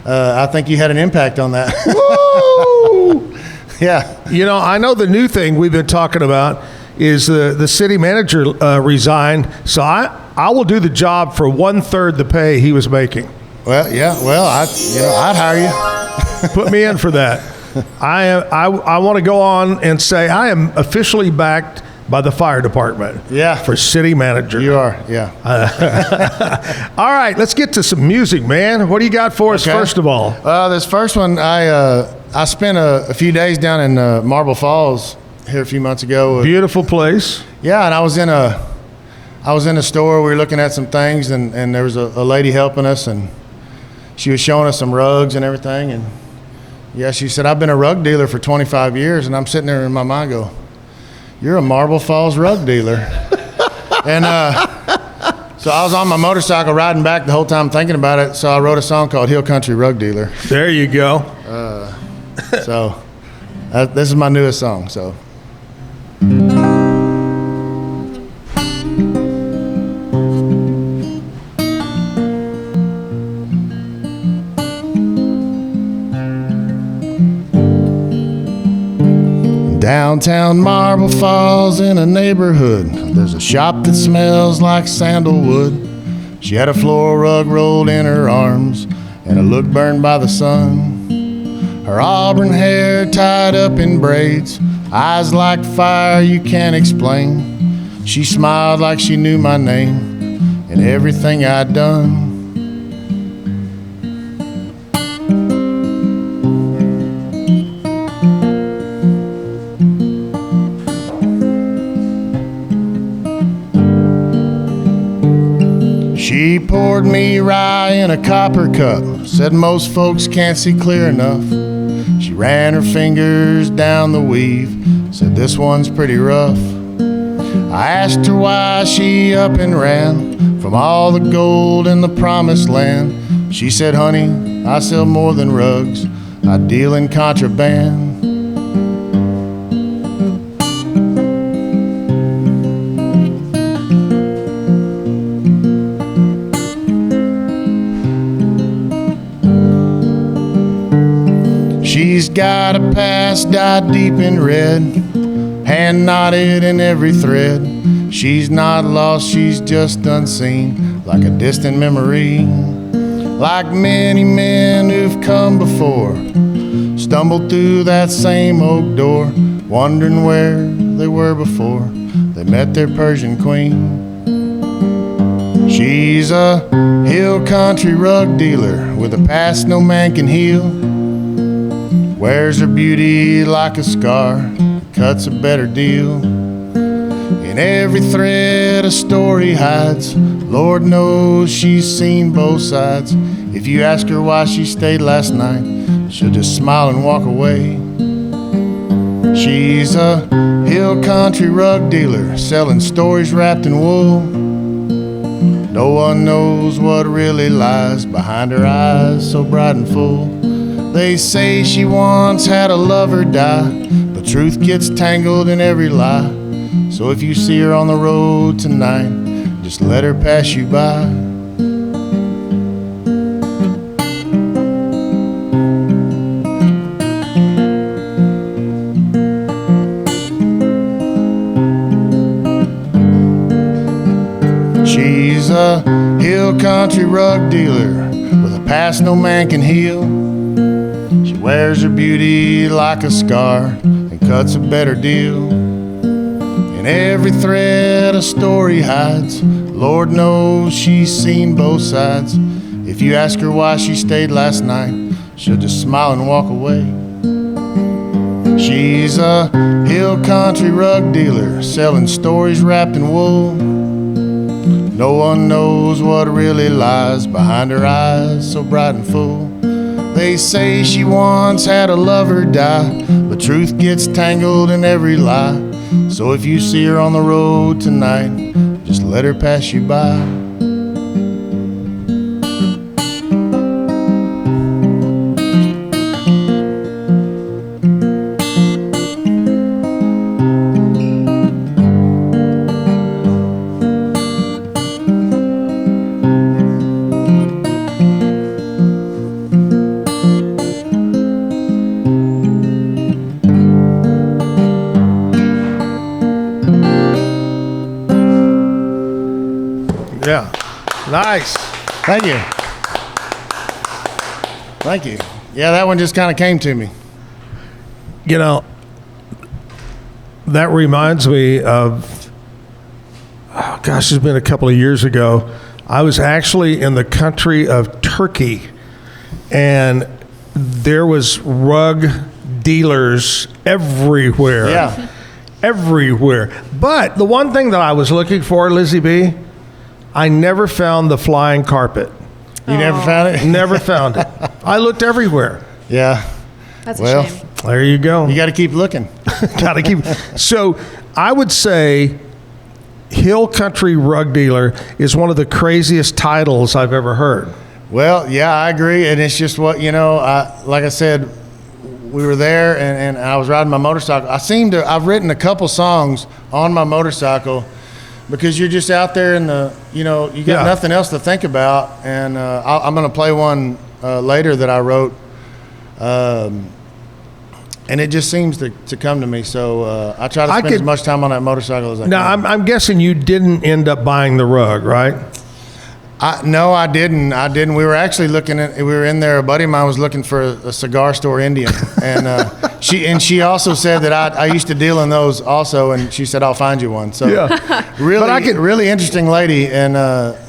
I think you had an impact on that. Woo! Yeah. I know the new thing we've been talking about is the city manager resigned, so I will do the job for 1/3 the pay he was making. Well, yeah. Well, I'd hire you. Put me in for that. I want to go on and say I am officially backed by the fire department. Yeah. For city manager. You are. Yeah. All right, let's get to some music, man. What do you got for us first of all? This first one, I spent a few days down in Marble Falls here a few months ago. Beautiful place. Yeah, and I was in a store. We were looking at some things, and there was a lady helping us, and she was showing us some rugs and everything. And yeah, she said, "I've been a rug dealer for 25 years," and I'm sitting there in my mind, go, "You're a Marble Falls rug dealer." And so I was on my motorcycle riding back the whole time thinking about it. So I wrote a song called "Hill Country Rug Dealer." There you go. So this is my newest song. So. Downtown Marble Falls in a neighborhood, there's a shop that smells like sandalwood. She had a floral rug rolled in her arms and a look burned by the sun. Her auburn hair tied up in braids, eyes like fire you can't explain. She smiled like she knew my name and everything I'd done. She poured me rye in a copper cup, said most folks can't see clear enough. She ran her fingers down the weave, said this one's pretty rough. I asked her why she up and ran from all the gold in the promised land. She said, "Honey, I sell more than rugs, I deal in contraband." She's got a past dyed deep in red, hand knotted in every thread. She's not lost, she's just unseen, like a distant memory. Like many men who've come before, stumbled through that same oak door, wondering where they were before they met their Persian queen. She's a hill country rug dealer with a past no man can heal. Wears her beauty like a scar, cuts a better deal. In every thread a story hides, Lord knows she's seen both sides. If you ask her why she stayed last night, she'll just smile and walk away. She's a hill country rug dealer, selling stories wrapped in wool. No one knows what really lies behind her eyes so bright and full. They say she once had a lover die, but truth gets tangled in every lie. So if you see her on the road tonight, just let her pass you by. She's a hill country rug dealer with a past no man can heal. She wears her beauty like a scar and cuts a better deal. In every thread a story hides, Lord knows she's seen both sides. If you ask her why she stayed last night, she'll just smile and walk away. She's a hill country rug dealer, selling stories wrapped in wool. No one knows what really lies behind her eyes so bright and full. They say she once had a lover die, but truth gets tangled in every lie. So if you see her on the road tonight, just let her pass you by. Yeah. Nice. Thank you. Thank you. Yeah, that one just kind of came to me. You know, that reminds me of, oh gosh, it's been a couple of years ago. I was actually in the country of Turkey, and there was rug dealers everywhere. Yeah. Everywhere. But the one thing that I was looking for, Lizzie B., I never found the flying carpet. You never found it? Never found it. I looked everywhere. Yeah. That's Well, a shame. There you go. You got to keep looking. Got to keep. So I would say Hill Country Rug Dealer is one of the craziest titles I've ever heard. Well, yeah, I agree. And it's just what, like I said, we were there and I was riding my motorcycle. I've written a couple songs on my motorcycle because you're just out there in the, you got nothing else to think about. And I'm going to play one later that I wrote. And it just seems to come to me. So I try to spend as much time on that motorcycle as I can. Now, I'm guessing you didn't end up buying the rug, right? No, I didn't. We were actually we were in there. A buddy of mine was looking for a cigar store Indian, and she also said that I used to deal in those also, and she said I'll find you one. So really interesting lady, and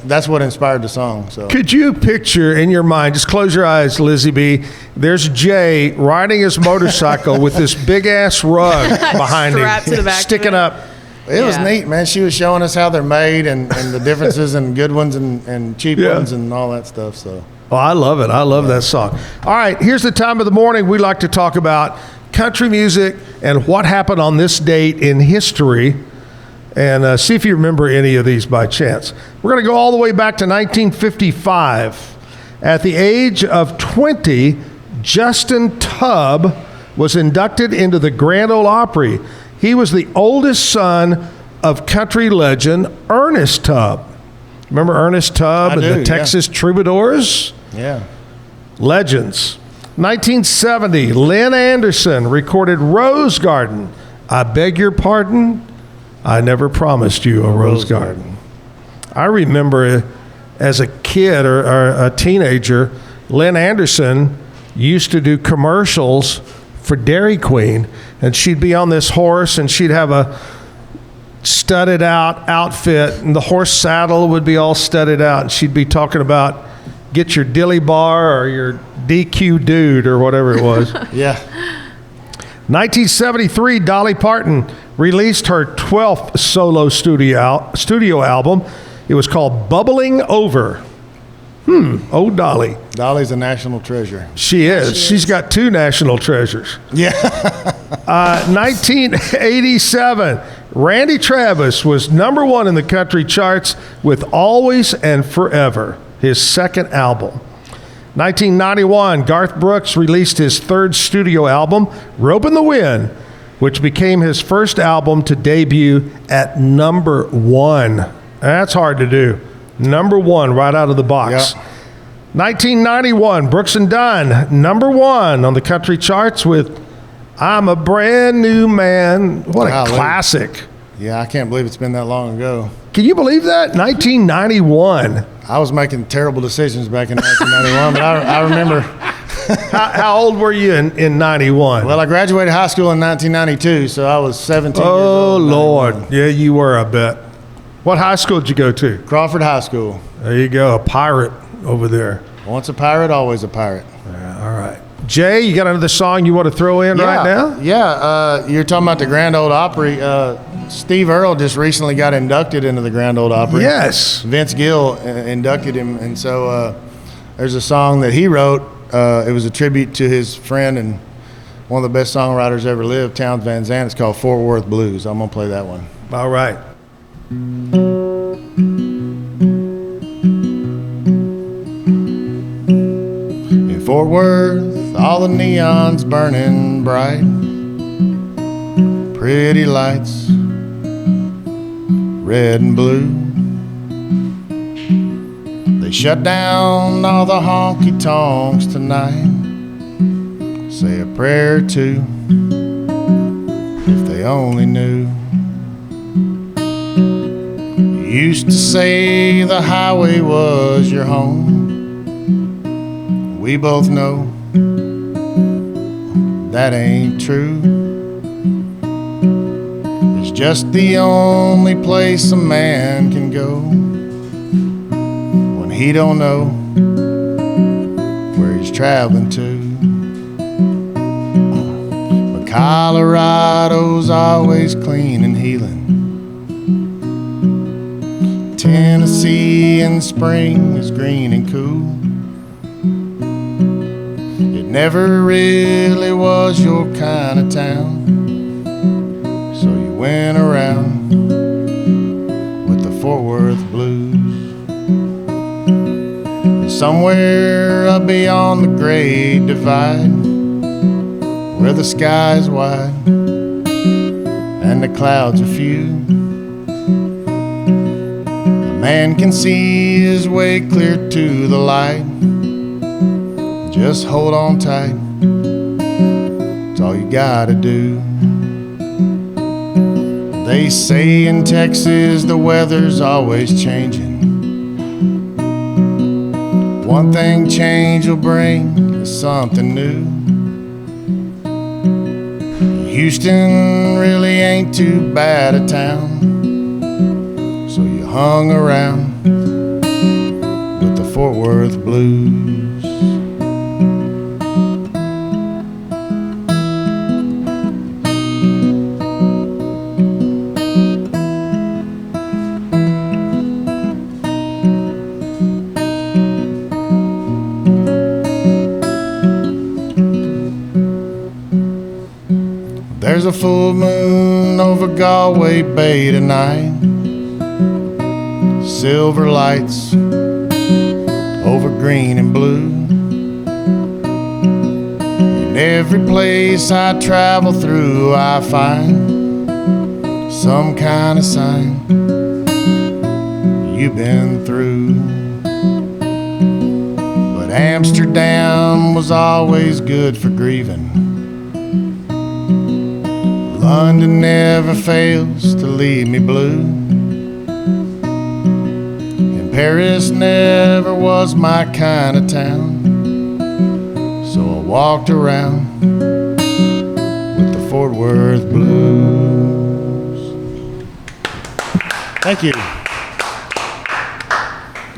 that's what inspired the song. So could you picture in your mind? Just close your eyes, Lizzie B. There's Jay riding his motorcycle with this big ass rug behind him, to the back sticking up. It was neat, man. She was showing us how they're made and the differences and good ones and cheap ones and all that stuff. So, I love it. I love that song. All right, here's the time of the morning we like to talk about country music and what happened on this date in history, and see if you remember any of these by chance. We're going to go all the way back to 1955. At the age of 20, Justin Tubb was inducted into the Grand Ole Opry. He was the oldest son of country legend Ernest Tubb. Remember Ernest Tubb and the Texas Troubadours? Yeah. Legends. 1970, Lynn Anderson recorded Rose Garden. I beg your pardon, I never promised you a rose garden. I remember as a kid or a teenager, Lynn Anderson used to do commercials for Dairy Queen, and she'd be on this horse and she'd have a studded out outfit, and the horse saddle would be all studded out, and she'd be talking about get your dilly bar or your DQ dude or whatever it was. Yeah. 1973, Dolly Parton released her 12th solo studio album. It was called Bubbling Over. Oh, Dolly. Dolly's a national treasure. She is. She's got two national treasures. Yeah. 1987, Randy Travis was number one in the country charts with Always and Forever, his second album. 1991, Garth Brooks released his third studio album, Ropin' the Wind, which became his first album to debut at number one. That's hard to do. Number one right out of the box. Yep. 1991, Brooks and Dunn, number one on the country charts with I'm a Brand New Man. What a classic. Yeah, I can't believe it's been that long ago. Can you believe that? 1991. I was making terrible decisions back in 1991, but I remember. How old were you in 91? Well, I graduated high school in 1992, so I was 17 years old. Oh, Lord. Yeah, you were, I bet. What high school did you go to? Crawford High School. There you go, a pirate over there. Once a pirate, always a pirate. Yeah, all right. Jay, you got another song you want to throw in right now? Yeah, you're talking about the Grand Ole Opry. Steve Earle just recently got inducted into the Grand Ole Opry. Yes. Vince Gill inducted him, and so there's a song that he wrote. It was a tribute to his friend and one of the best songwriters ever lived, Townes Van Zandt. It's called Fort Worth Blues. I'm going to play that one. All right. Fort Worth, all the neons burning bright, pretty lights, red and blue. They shut down all the honky-tonks tonight. Say a prayer or two, if they only knew. You used to say the highway was your home. We both know that ain't true. It's just the only place a man can go when he don't know where he's traveling to. But Colorado's always clean and healing. Tennessee in spring is green and cool. It never really was your kind of town, so you went around with the Fort Worth blues. And somewhere up beyond the Great Divide, where the sky's wide and the clouds are few, man can see his way clear to the light. Just hold on tight, it's all you gotta do. They say in Texas the weather's always changing. One thing change will bring is something new. Houston really ain't too bad a town, hung around with the Fort Worth blues. There's a full moon over Galway Bay tonight. Silver lights over green and blue. In every place I travel through, I find some kind of sign you've been through. But Amsterdam was always good for grieving. London never fails to leave me blue. Paris never was my kind of town, so I walked around with the Fort Worth blues. Thank you.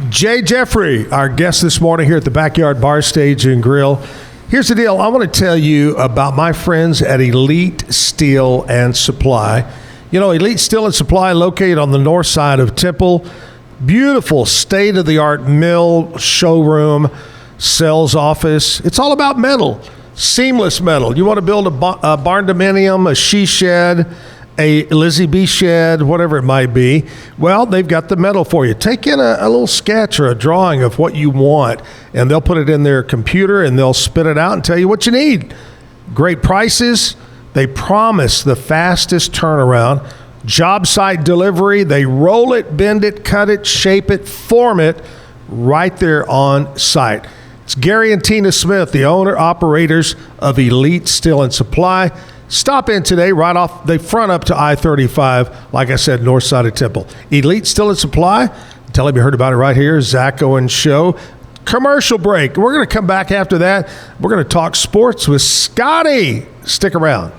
Jay Jeffrey, our guest this morning here at the Backyard Bar, Stage and Grill. Here's the deal. I want to tell you about my friends at Elite Steel and Supply. You know, Elite Steel and Supply, located on the north side of Temple. Beautiful state-of-the-art mill, showroom, sales office. It's all about metal, seamless metal. You want to build a barn dominium, a she shed, a Lizzie B shed, whatever it might be. Well, they've got the metal for you. Take in a little sketch or a drawing of what you want, and they'll put it in their computer, and they'll spit it out and tell you what you need. Great prices. They promise the fastest turnaround. Job site delivery, they roll it, bend it, cut it, shape it, form it right there on site. It's Gary and Tina Smith, the owner-operators of Elite Steel and Supply. Stop in today right off the front up to I-35, like I said, north side of Temple. Elite Steel and Supply, tell him you heard about it right here, Zach Owen Show. Commercial break. We're going to come back after that. We're going to talk sports with Scotty. Stick around.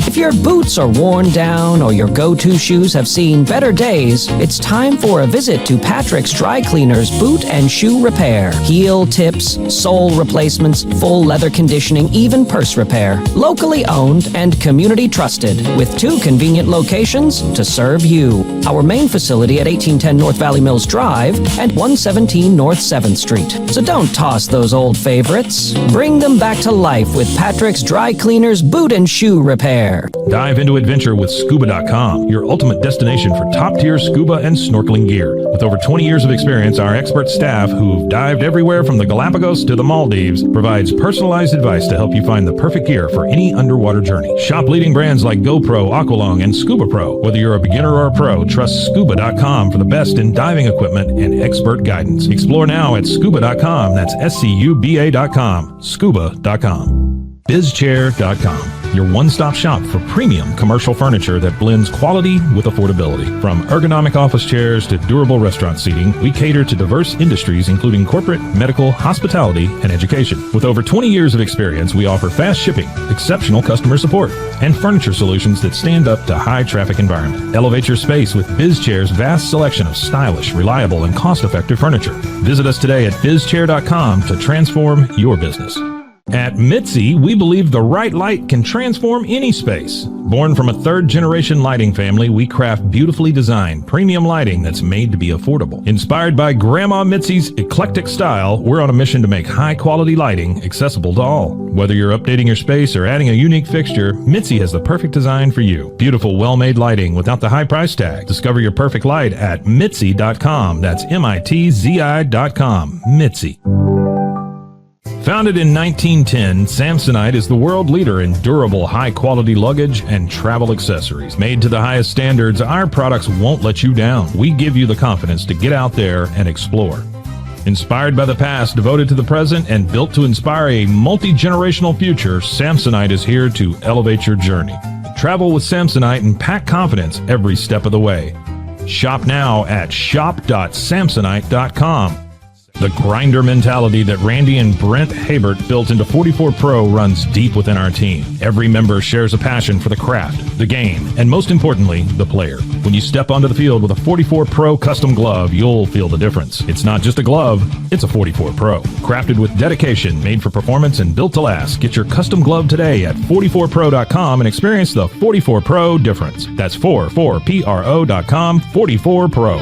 If your boots are worn down or your go-to shoes have seen better days, it's time for a visit to Patrick's Dry Cleaners Boot and Shoe Repair. Heel tips, sole replacements, full leather conditioning, even purse repair. Locally owned and community trusted, with 2 convenient locations to serve you. Our main facility at 1810 North Valley Mills Drive and 117 North 7th Street. So don't toss those old favorites. Bring them back to life with Patrick's Dry Cleaners Boot and Shoe Repair. Repair. Dive into adventure with scuba.com, your ultimate destination for top-tier scuba and snorkeling gear. With over 20 years of experience, our expert staff, who've dived everywhere from the Galapagos to the Maldives, provides personalized advice to help you find the perfect gear for any underwater journey. Shop leading brands like GoPro, Aqualung, and Scuba Pro. Whether you're a beginner or a pro, trust scuba.com for the best in diving equipment and expert guidance. Explore now at scuba.com. That's SCUBA.com. Scuba.com. BizChair.com, your one-stop shop for premium commercial furniture that blends quality with affordability. From ergonomic office chairs to durable restaurant seating, we cater to diverse industries including corporate, medical, hospitality, and education. With over 20 years of experience, we offer fast shipping, exceptional customer support, and furniture solutions that stand up to high-traffic environment. Elevate your space with BizChair's vast selection of stylish, reliable, and cost-effective furniture. Visit us today at BizChair.com to transform your business. At Mitzi, we believe the right light can transform any space. Born from a third-generation lighting family, we craft beautifully designed, premium lighting that's made to be affordable. Inspired by Grandma Mitzi's eclectic style, we're on a mission to make high-quality lighting accessible to all. Whether you're updating your space or adding a unique fixture, Mitzi has the perfect design for you. Beautiful, well-made lighting without the high price tag. Discover your perfect light at Mitzi.com. That's MITZI.com. Mitzi. Founded in 1910, Samsonite is the world leader in durable, high-quality luggage and travel accessories. Made to the highest standards, our products won't let you down. We give you the confidence to get out there and explore. Inspired by the past, devoted to the present, and built to inspire a multi-generational future, Samsonite is here to elevate your journey. Travel with Samsonite and pack confidence every step of the way. Shop now at shop.samsonite.com. The grinder mentality that Randy and Brent Habert built into 44 Pro runs deep within our team. Every member shares a passion for the craft, the game, and most importantly, the player. When you step onto the field with a 44 Pro custom glove, you'll feel the difference. It's not just a glove, it's a 44 Pro. Crafted with dedication, made for performance, and built to last. Get your custom glove today at 44pro.com and experience the 44 Pro difference. That's 44pro.com, 44 Pro.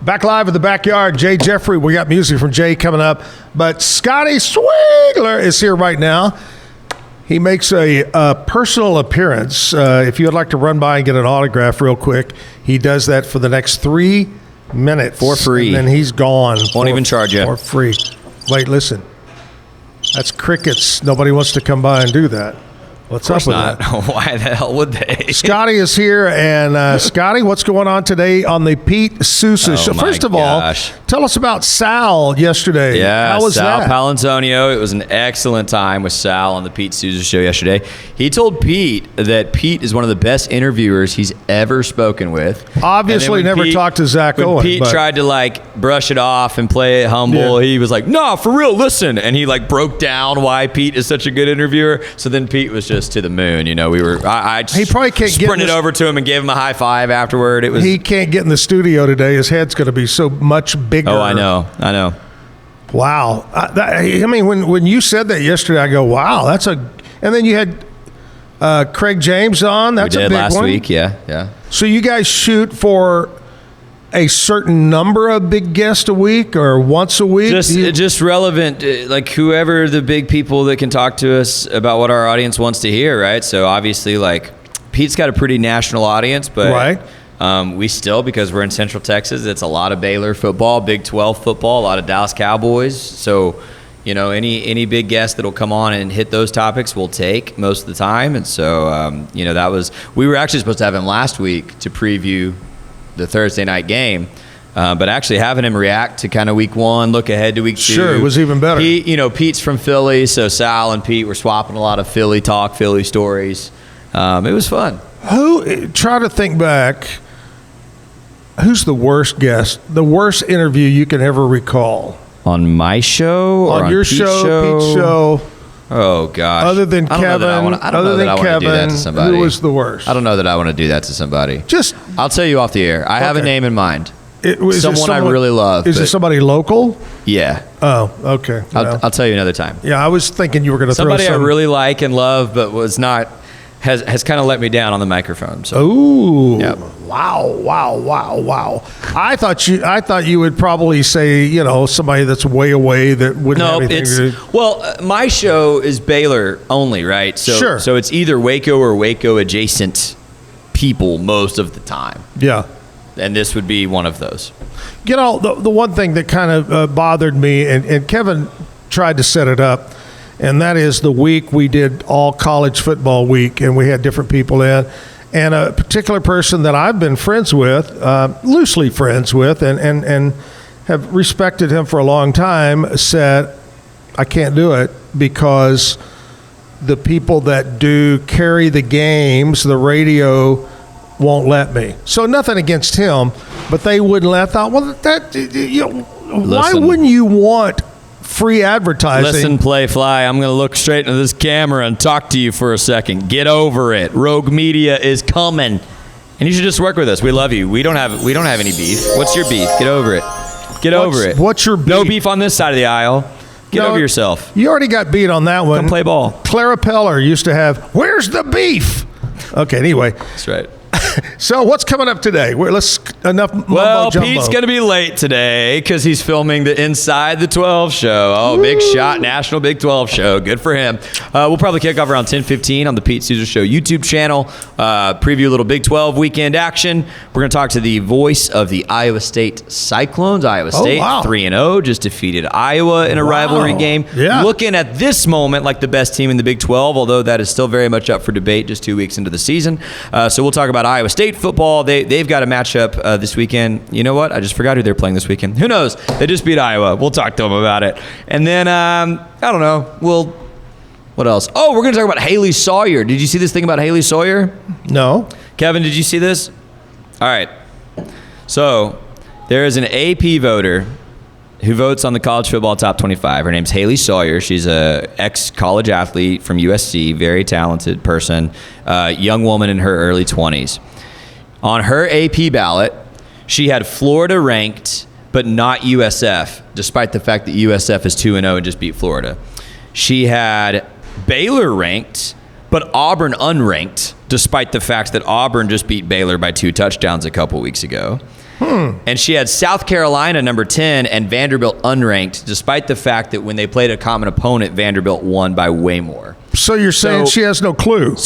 Back live at the backyard, Jay Jeffrey. We got music from Jay coming up, but Scotty Swigler is here right now. He makes a personal appearance. If you would like to run by and get an autograph real quick, he does that for the next 3 minutes. For free. And then he's gone. Won't even charge you. For free. Wait, listen. That's crickets. Nobody wants to come by and do that. What's up with that? Why the hell would they? Scotty is here, and Scotty, what's going on today on the Pete Sousa show? First of all, tell us about Sal yesterday. Yeah, how was Sal that? Palantonio. It was an excellent time with Sal on the Pete Sousa show yesterday. He told Pete that Pete is one of the best interviewers he's ever spoken with. Obviously, never talked to Zach when Owen. Pete tried to brush it off and play it humble, he was like, "No, for real, listen," and he broke down why Pete is such a good interviewer. So then Pete was just to the moon. You know, I he probably can't sprinted over to him and gave him a high five afterward. He can't get in the studio today. His head's going to be so much bigger. Oh, I know. Wow. I mean, when you said that yesterday, I go, wow, that's a. And then you had Craig James on. That's we did a big last one. week. Yeah. So you guys shoot for a certain number of big guests a week or once a week? Just relevant, like whoever the big people that can talk to us about what our audience wants to hear, right? So obviously, Pete's got a pretty national audience, but we still, because we're in Central Texas, it's a lot of Baylor football, Big 12 football, a lot of Dallas Cowboys. So, any big guest that'll come on and hit those topics, we'll take most of the time. And so, we were actually supposed to have him last week to preview the Thursday night game, but actually having him react to kind of week one, look ahead to week two. Sure, it was even better. Pete's from Philly, so Sal and Pete were swapping a lot of Philly talk, Philly stories. It was fun. Try to think back. Who's the worst guest, the worst interview you can ever recall? On my show or on your Pete's show, Pete's show? Oh gosh! Other than Kevin, I don't know that I want to do that to somebody. Who was the worst? I don't know that I want to do that to somebody. I'll tell you off the air. I have a name in mind. Someone I really love. Is it somebody local? Yeah. Oh, okay. I'll tell you another time. Yeah, I was thinking you were going to throw somebody I really like and love, but was not has kind of let me down on the microphone. So. Ooh. Yep. Wow. I thought you would probably say, somebody that's way away that wouldn't have anything to do. Well, my show is Baylor only, right? So, Sure. So it's either Waco or Waco adjacent people most of the time. Yeah. And this would be one of those. The one thing that kind of bothered me, and Kevin tried to set it up, and that is the week we did all college football week, and we had different people in. And a particular person that I've been friends with, loosely friends with, and have respected him for a long time, said, I can't do it because the people that do carry the games, the radio, won't let me. So nothing against him, but they wouldn't let. I thought, well, why wouldn't you want free advertising? Listen, play, fly. I'm going to look straight into this camera and talk to you for a second. Get over it. Rogue Media is coming, and you should just work with us. We love you. We don't have any beef. What's your beef? Get over it. Over it. What's your beef? No beef on this side of the aisle. Get over yourself. You already got beat on that one. Come play ball. Clara Peller used to have, where's the beef? Okay, anyway. That's right. So what's coming up today? Well, Pete's going to be late today because he's filming the Inside the 12 show. Oh, Woo! Big shot, National Big 12 show. Good for him. We'll probably kick off around 10:15 on the Pete Souza Show YouTube channel. Preview a little Big 12 weekend action. We're going to talk to the voice of the Iowa State Cyclones. Iowa State 3-0, just defeated Iowa in a rivalry game. Yeah. Looking at this moment like the best team in the Big 12, although that is still very much up for debate just 2 weeks into the season. So we'll talk about Iowa State football. They've got a matchup this weekend. You know what? I just forgot who they're playing this weekend. Who knows? They just beat Iowa. We'll talk to them about it. And then, I don't know. What else? Oh, we're going to talk about Haley Sawyer. Did you see this thing about Haley Sawyer? No. Kevin, did you see this? All right. So there is an AP voter who votes on the college football top 25. Her name's Haley Sawyer. She's a ex-college athlete from USC, very talented person, young woman in her early 20s. On her AP ballot, she had Florida ranked, but not USF, despite the fact that USF is 2-0 and just beat Florida. She had Baylor ranked, but Auburn unranked, despite the fact that Auburn just beat Baylor by 2 touchdowns a couple weeks ago. And she had South Carolina number 10 and Vanderbilt unranked, despite the fact that when they played a common opponent, Vanderbilt won by way more. So you're saying she has no clue?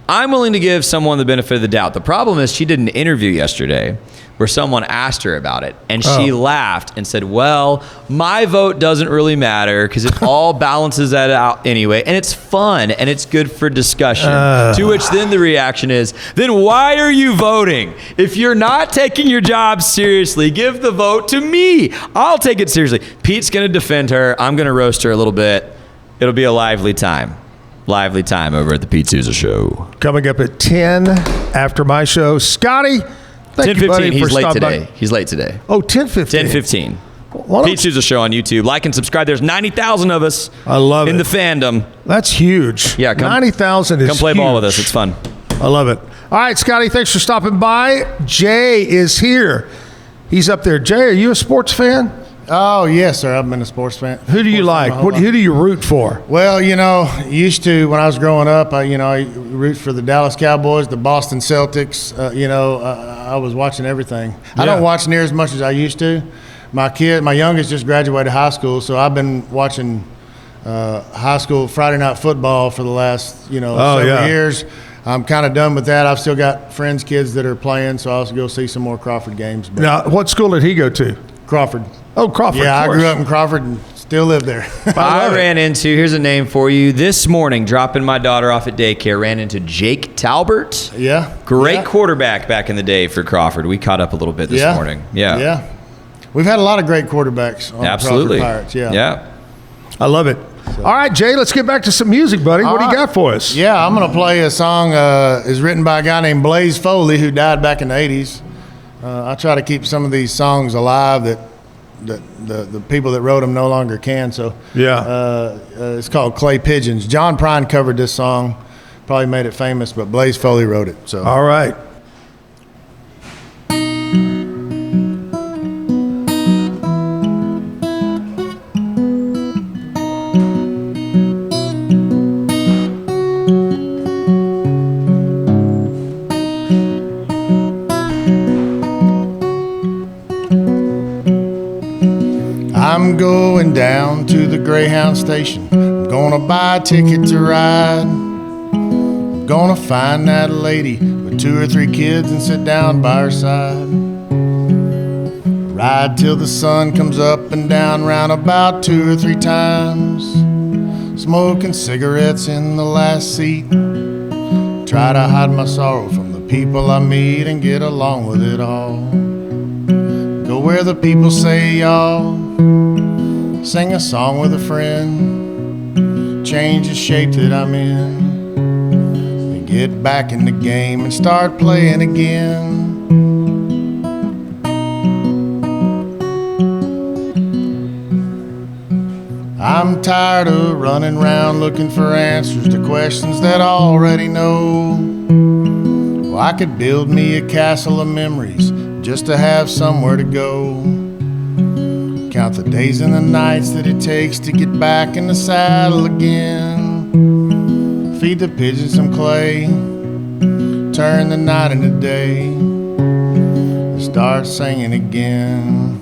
I'm willing to give someone the benefit of the doubt. The problem is she did an interview yesterday where someone asked her about it, and she laughed and said, well, my vote doesn't really matter because it all balances that out anyway, and it's fun, and it's good for discussion. To which then the reaction is, then why are you voting? If you're not taking your job seriously, give the vote to me. I'll take it seriously. Pete's going to defend her. I'm going to roast her a little bit. It'll be a lively time. Lively time over at the Pete Souza Show. Coming up at 10 after my show. Scotty, thank you, buddy, 10:15. for He's late stopping today. by. He's late today. Oh, 10:15. 10:15. Pete Souza Show on YouTube. Like and subscribe. There's 90,000 of us. I love in it. the fandom. That's huge. Yeah, 90,000 is come play huge. ball with us. It's fun. I love it. All right, Scotty, thanks for stopping by. Jay is here. He's up there. Jay, are you a sports fan? Oh, yes, sir. I've been a sports fan. Who do you like? Who do you root for? Well, used to, when I was growing up, I root for the Dallas Cowboys, the Boston Celtics. I was watching everything. Yeah. I don't watch near as much as I used to. My youngest just graduated high school, so I've been watching high school Friday night football for the last, several years. I'm kind of done with that. I've still got friends' kids that are playing, so I'll go see some more Crawford games. But Now, what school did he go to? Crawford. Oh, Crawford. Yeah, I grew up in Crawford and still live there. I ran into, here's a name for you, this morning, dropping my daughter off at daycare, ran into Jake Talbert. Yeah. Great quarterback back in the day for Crawford. We caught up a little bit this morning. Yeah. Yeah. We've had a lot of great quarterbacks on Absolutely. Crawford Pirates. Yeah. I love it. All right, Jay, let's get back to some music, buddy. What do you got for us? Yeah, I'm going to play a song is written by a guy named Blaze Foley who died back in the 80s. I try to keep some of these songs alive that the people that wrote them no longer can. So it's called Clay Pigeons. John Prine covered this song, probably made it famous, but Blaze Foley wrote it. So all right. going to the Greyhound station. I'm gonna buy a ticket to ride. I'm gonna find that lady with 2 or 3 kids and sit down by her side. Ride till the sun comes up and down round about 2 or 3 times. Smoking cigarettes in the last seat. Try to hide my sorrow from the people I meet and get along with it all. Go where the people say y'all. Sing a song with a friend. Change the shape that I'm in. And get back in the game and start playing again. I'm tired of running around looking for answers to questions that I already know. Well, I could build me a castle of memories just to have somewhere to go. Count the days and the nights that it takes to get back in the saddle again. Feed the pigeons some clay, turn the night into day, and start singing again.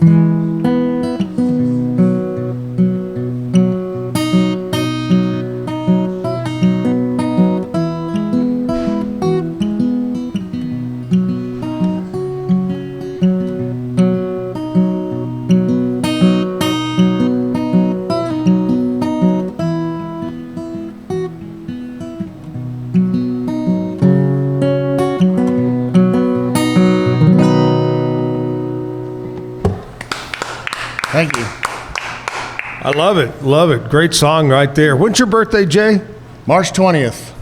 Thank you. I love it. Love it. Great song right there. When's your birthday, Jay? March 20th.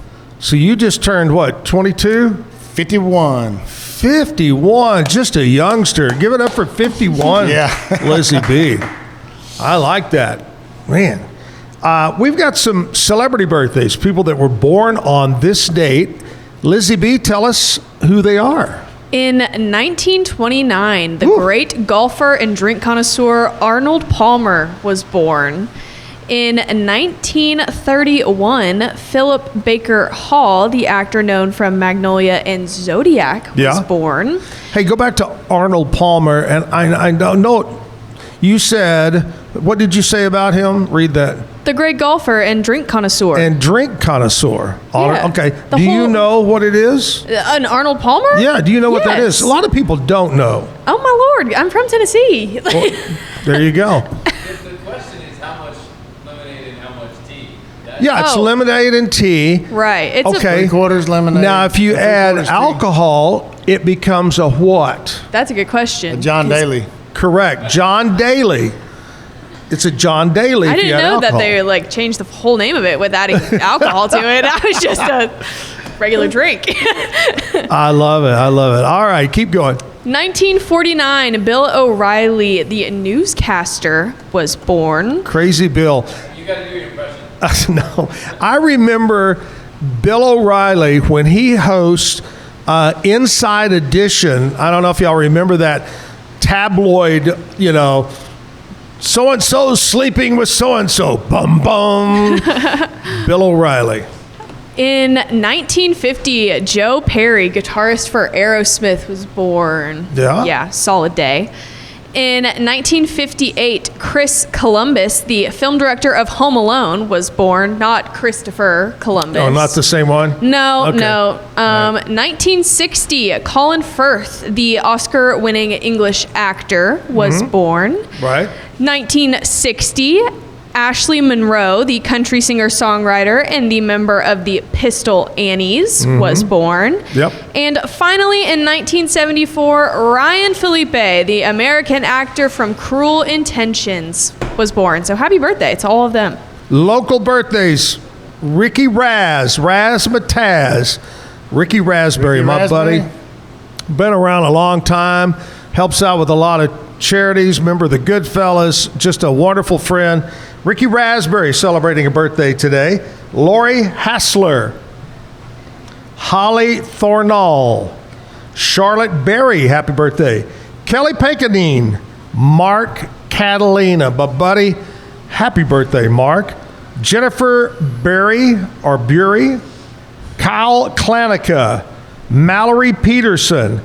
So you just turned what, 22? 51. 51. Just a youngster. Give it up for 51. Yeah. Lizzie B. I like that. Man. We've got some celebrity birthdays, people that were born on this date. Lizzie B, tell us who they are. In 1929, the great golfer and drink connoisseur Arnold Palmer was born. In 1931, Philip Baker Hall, the actor known from Magnolia and Zodiac, was born. Hey, go back to Arnold Palmer, and I don't know. You said, what did you say about him? Read that. The great golfer and drink connoisseur. And drink connoisseur. Yeah. Okay. Do you know what it is? An Arnold Palmer? Yeah. Do you know what that is? A lot of people don't know. Oh, my Lord. I'm from Tennessee. Well, there you go. The question is how much lemonade and how much tea? Yeah, it's lemonade and tea. Right. It's okay. 3/4 lemonade. Now, if you add alcohol, it becomes a what? That's a good question. A John Daly. Correct. John Daly. It's a John Daly. I didn't know that they changed the whole name of it with adding alcohol to it. That was just a regular drink. I love it. I love it. All right, keep going. 1949, Bill O'Reilly, the newscaster, was born. Crazy Bill. You got to do your impression. No, I remember Bill O'Reilly when he hosts Inside Edition. I don't know if y'all remember that tabloid, so-and-so's sleeping with so-and-so. Bum, bum. Bill O'Reilly. In 1950, Joe Perry, guitarist for Aerosmith, was born. Yeah? Yeah, solid day. In 1958, Chris Columbus, the film director of Home Alone, was born. Not Christopher Columbus. Oh, not the same one? No, Okay. no. 1960, Colin Firth, the Oscar-winning English actor, was born. Right. 1960, Ashley Monroe, the country singer-songwriter and the member of the Pistol Annies, was born. Yep. And finally, in 1974, Ryan Philippe, the American actor from Cruel Intentions, was born. So happy birthday to all of them. Local birthdays. Ricky Razzmatazz. Ricky Raspberry, my buddy. Been around a long time. Helps out with a lot of charities. Member of the Goodfellas. Just a wonderful friend. Ricky Raspberry celebrating a birthday today. Lori Hassler. Holly Thornall. Charlotte Berry, happy birthday. Kelly Paganine. Mark Catalina. But buddy, happy birthday, Mark. Jennifer Berry or Bury. Kyle Klanica. Mallory Peterson.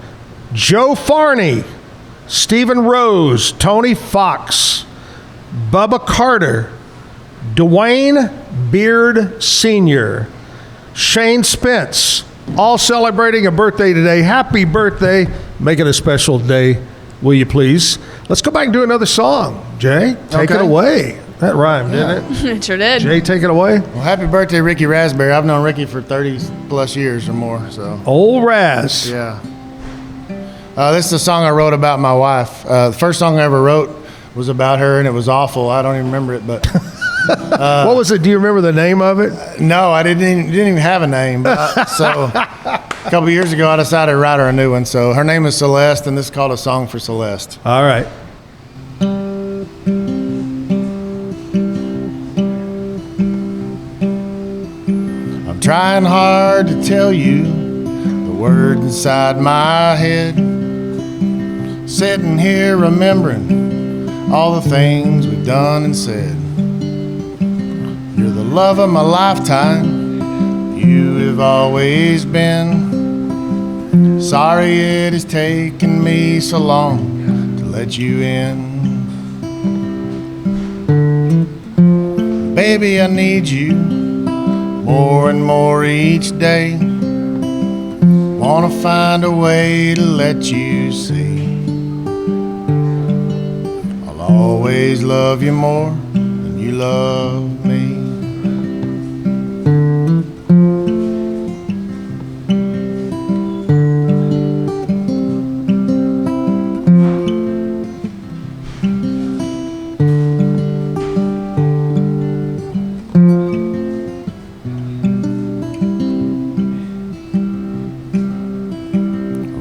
Joe Farney. Stephen Rose. Tony Fox. Bubba Carter. Dwayne Beard Sr., Shane Spence, all celebrating a birthday today. Happy birthday. Make it a special day, will you please? Let's go back and do another song. Jay, take it away. That rhymed, didn't it? It sure did. Jay, take it away. Well, happy birthday, Ricky Raspberry. I've known Ricky for 30 plus years or more. So Old Raz. Yeah. This is a song I wrote about my wife. The first song I ever wrote was about her, and it was awful. I don't even remember it, but what was it? Do you remember the name of it? No, I didn't even have a name. So a couple years ago, I decided to write her a new one. So her name is Celeste, and this is called A Song for Celeste. All right. I'm trying hard to tell you the words inside my head. Sitting here remembering all the things we've done and said. You're the love of my lifetime, you have always been. Sorry it has taken me so long to let you in. Baby, I need you more and more each day. Wanna find a way to let you see I'll always love you more than you love me.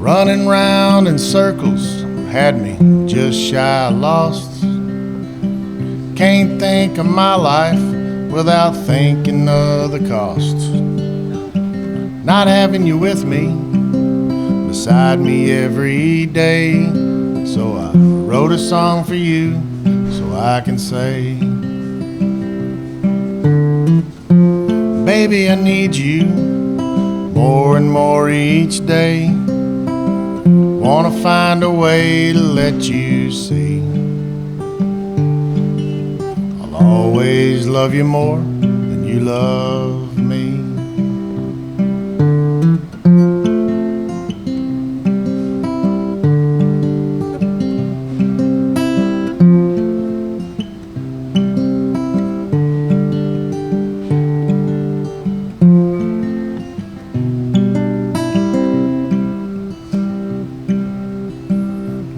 Running round in circles had me just shy lost. Can't think of my life without thinking of the cost. Not having you with me, beside me every day. So I wrote a song for you so I can say, baby, I need you more and more each day. Wanna find a way to let you see I'll always love you more than you love me.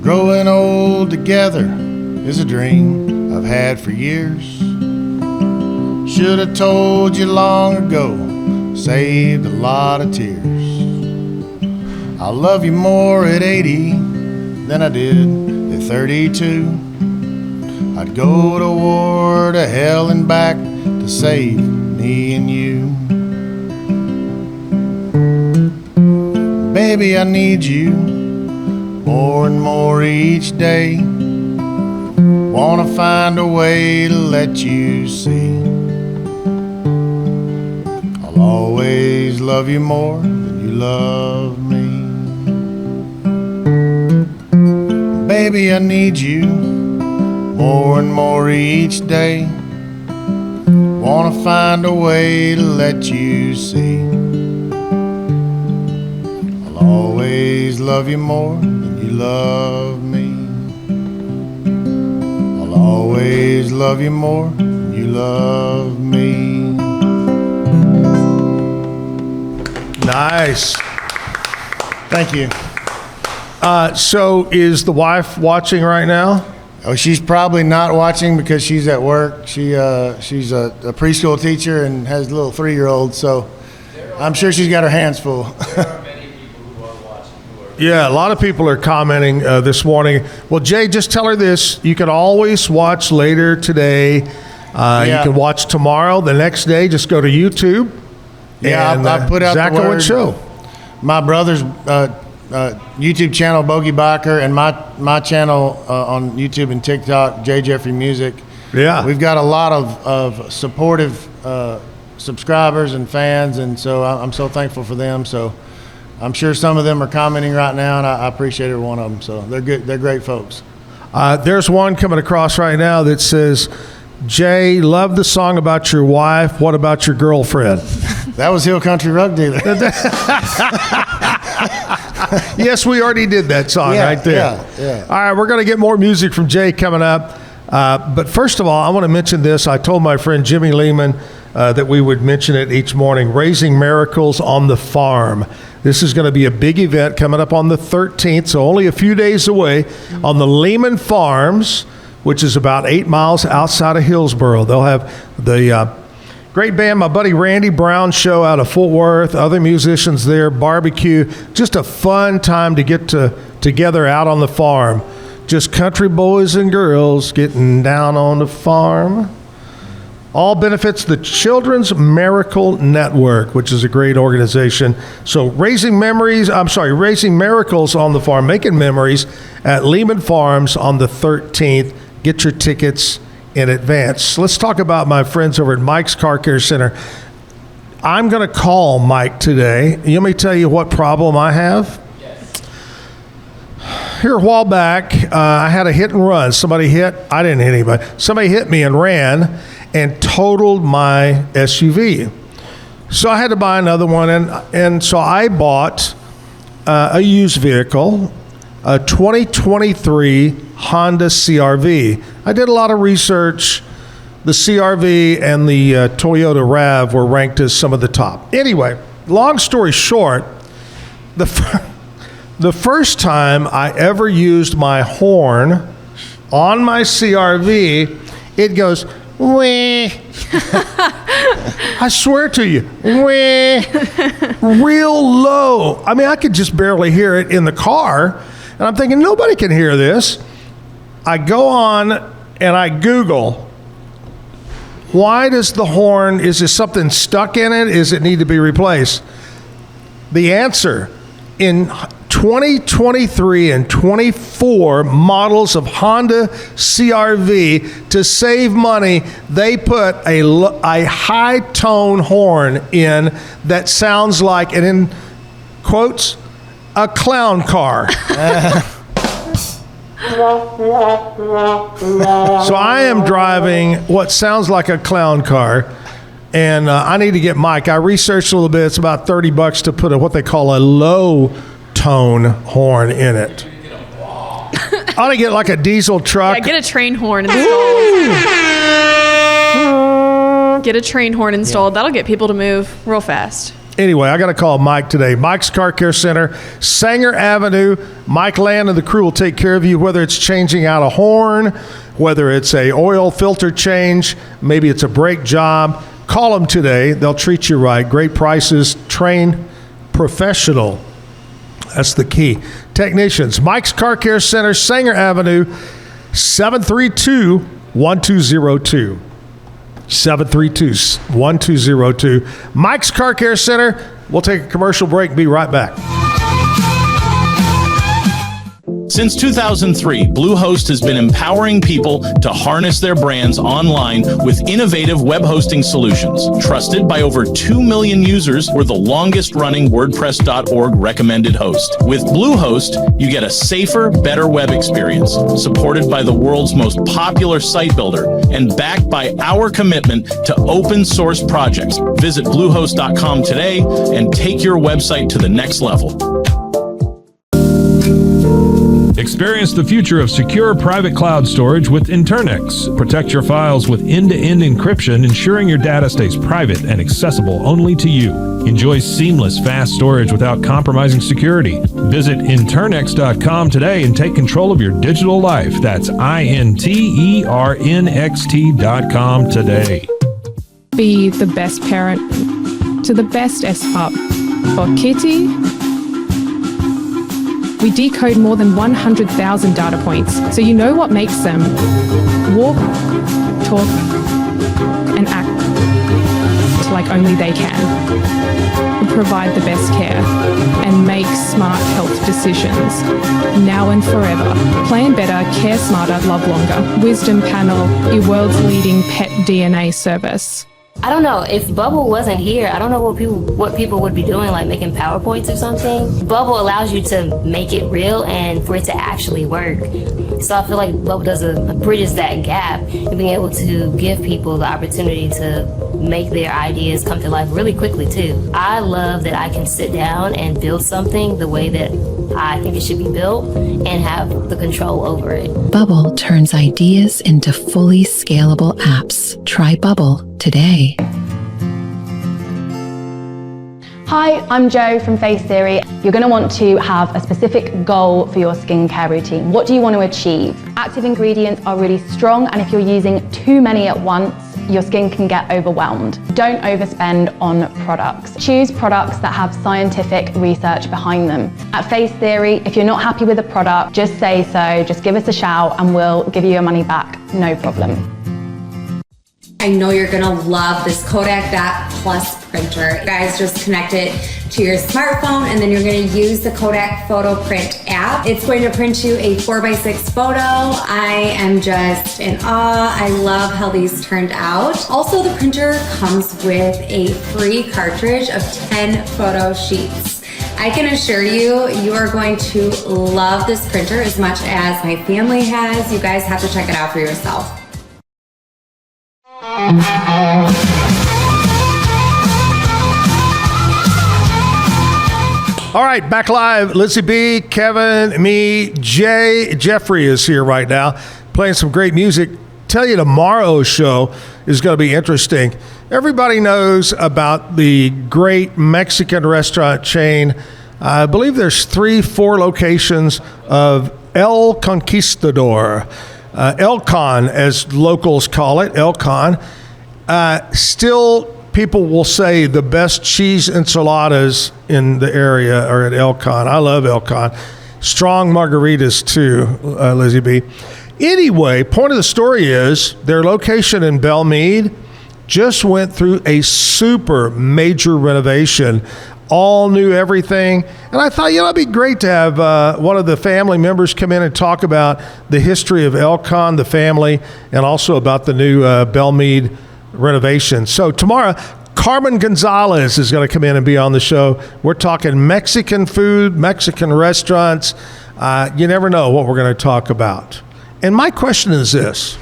Growing old together is a dream I've had for years. Should have told you long ago, saved a lot of tears. I love you more at 80 than I did at 32. I'd go to war, to hell and back to save me and you. Baby, I need you more and more each day. Wanna find a way to let you see I'll always love you more than you love me. Baby, I need you more and more each day. Wanna find a way to let you see I'll always love you more you love me. I'll always love you more than you love me. Nice. Thank you. So is the wife watching right now? Oh, she's probably not watching because she's at work. She's a preschool teacher and has a little 3-year-old, so I'm sure she's got her hands full. Yeah, a lot of people are commenting this morning. Well, Jay, just tell her this. You can always watch later today. You can watch tomorrow, the next day. Just go to YouTube. Yeah, and, I put out Zach the word. Owens Show. My brother's YouTube channel, Bogey Biker, and my channel on YouTube and TikTok, J. Jeffrey Music. Yeah. We've got a lot of supportive subscribers and fans, and so I'm so thankful for them. So I'm sure some of them are commenting right now, and I appreciate every one of them. So they're good. They're great folks. There's one coming across right now that says, Jay, love the song about your wife. What about your girlfriend? That was Hill Country Rug Dealer. Yes, we already did that song right there. Yeah. All right, we're going to get more music from Jay coming up. But first of all, I want to mention this. I told my friend Jimmy Lehman that we would mention it each morning, Raising Miracles on the Farm. This is going to be a big event coming up on the 13th, so only a few days away, on the Lehman Farms, which is about 8 miles outside of Hillsboro. They'll have the great band, my buddy Randy Brown show out of Fort Worth, other musicians there, barbecue, just a fun time to get together out on the farm. Just country boys and girls getting down on the farm. All benefits the Children's Miracle Network, which is a great organization. So Raising Miracles on the Farm, making memories at Lehman Farms on the 13th. Get your tickets in advance. Let's talk about my friends over at Mike's Car Care Center. I'm going to call Mike today. You want me to tell you what problem I have? Here a while back, I had a hit and run. I didn't hit anybody. Somebody hit me and ran and totaled my SUV. So I had to buy another one, and so I bought a used vehicle, a 2023 Honda CR-V. I did a lot of research. The CR-V and the Toyota RAV were ranked as some of the top. Anyway, long story short, the first time I ever used my horn on my CR-V, it goes, wee. I swear to you, wee. Real low. I mean, I could just barely hear it in the car. And I'm thinking, nobody can hear this. I go on and I Google, why does the horn, is there something stuck in it? Does it need to be replaced? The answer, in 2023 and 24 models of Honda CR-V, to save money, they put a high-tone horn in that sounds like, and in quotes, a clown car. So I am driving what sounds like a clown car, and I need to get Mike. I researched a little bit. It's about $30 to put what they call a low tone horn in it. I ought to get like a diesel truck. Yeah, get a train horn installed. Get a train horn installed. That'll get people to move real fast. Anyway, I got to call Mike today. Mike's Car Care Center, Sanger Avenue. Mike Land and the crew will take care of you, whether it's changing out a horn, whether it's a oil filter change, maybe it's a brake job. Call them today. They'll treat you right. Great prices, trained professional. That's the key. Technicians, Mike's Car Care Center, Sanger Avenue, 732-1202. 732-1202. Mike's Car Care Center. We'll take a commercial break and be right back. Since 2003, Bluehost has been empowering people to harness their brands online with innovative web hosting solutions. Trusted by over 2 million users, we're the longest-running WordPress.org recommended host. With Bluehost, you get a safer, better web experience, supported by the world's most popular site builder, and backed by our commitment to open-source projects. Visit Bluehost.com today and take your website to the next level. Experience the future of secure private cloud storage with Internex. Protect your files with end-to-end encryption, ensuring your data stays private and accessible only to you. Enjoy seamless, fast storage without compromising security. Visit Internex.com today and take control of your digital life. That's INTERNXT.com today. Be the best parent to the best S-Pup. For Kitty, we decode more than 100,000 data points, so you know what makes them walk, talk, and act like only they can. We provide the best care and make smart health decisions, now and forever. Plan better, care smarter, love longer. Wisdom Panel, your world's leading pet DNA service. I don't know, if Bubble wasn't here, I don't know what people would be doing, like making PowerPoints or something. Bubble allows you to make it real and for it to actually work. So I feel like Bubble bridges that gap and being able to give people the opportunity to make their ideas come to life really quickly too. I love that I can sit down and build something the way that I think it should be built and have the control over it. Bubble turns ideas into fully scalable apps. Try Bubble today. Hi, I'm Jo from Face Theory. You're going to want to have a specific goal for your skincare routine. What do you want to achieve? Active ingredients are really strong, and if you're using too many at once, your skin can get overwhelmed. Don't overspend on products. Choose products that have scientific research behind them. At Face Theory, if you're not happy with a product, just say so, just give us a shout and we'll give you your money back, no problem. I know you're gonna love this Kodak Dot Plus printer. You guys just connect it to your smartphone and then you're gonna use the Kodak Photo Print app. It's going to print you a 4x6 photo. I am just in awe. I love how these turned out. Also, the printer comes with a free cartridge of 10 photo sheets. I can assure you, you are going to love this printer as much as my family has. You guys have to check it out for yourself. All right, back live. Lizzie B, Kevin, me, Jay. Jeffrey is here right now playing some great music. Tell you tomorrow's show is going to be interesting. Everybody knows about the great Mexican restaurant chain. I believe there's 3-4 locations of El Conquistador. El Con, as locals call it, El Con. Still, people will say the best cheese enchiladas in the area are at El Con. I love El Con. Strong margaritas too, Lizzie B. Anyway, point of the story is their location in Belmead just went through a super major renovation. All new everything. And I thought, it'd be great to have one of the family members come in and talk about the history of El Con, the family, and also about the new Belmead renovation. So tomorrow, Carmen Gonzalez is going to come in and be on the show. We're talking Mexican food, Mexican restaurants. You never know what we're going to talk about. And my question is this: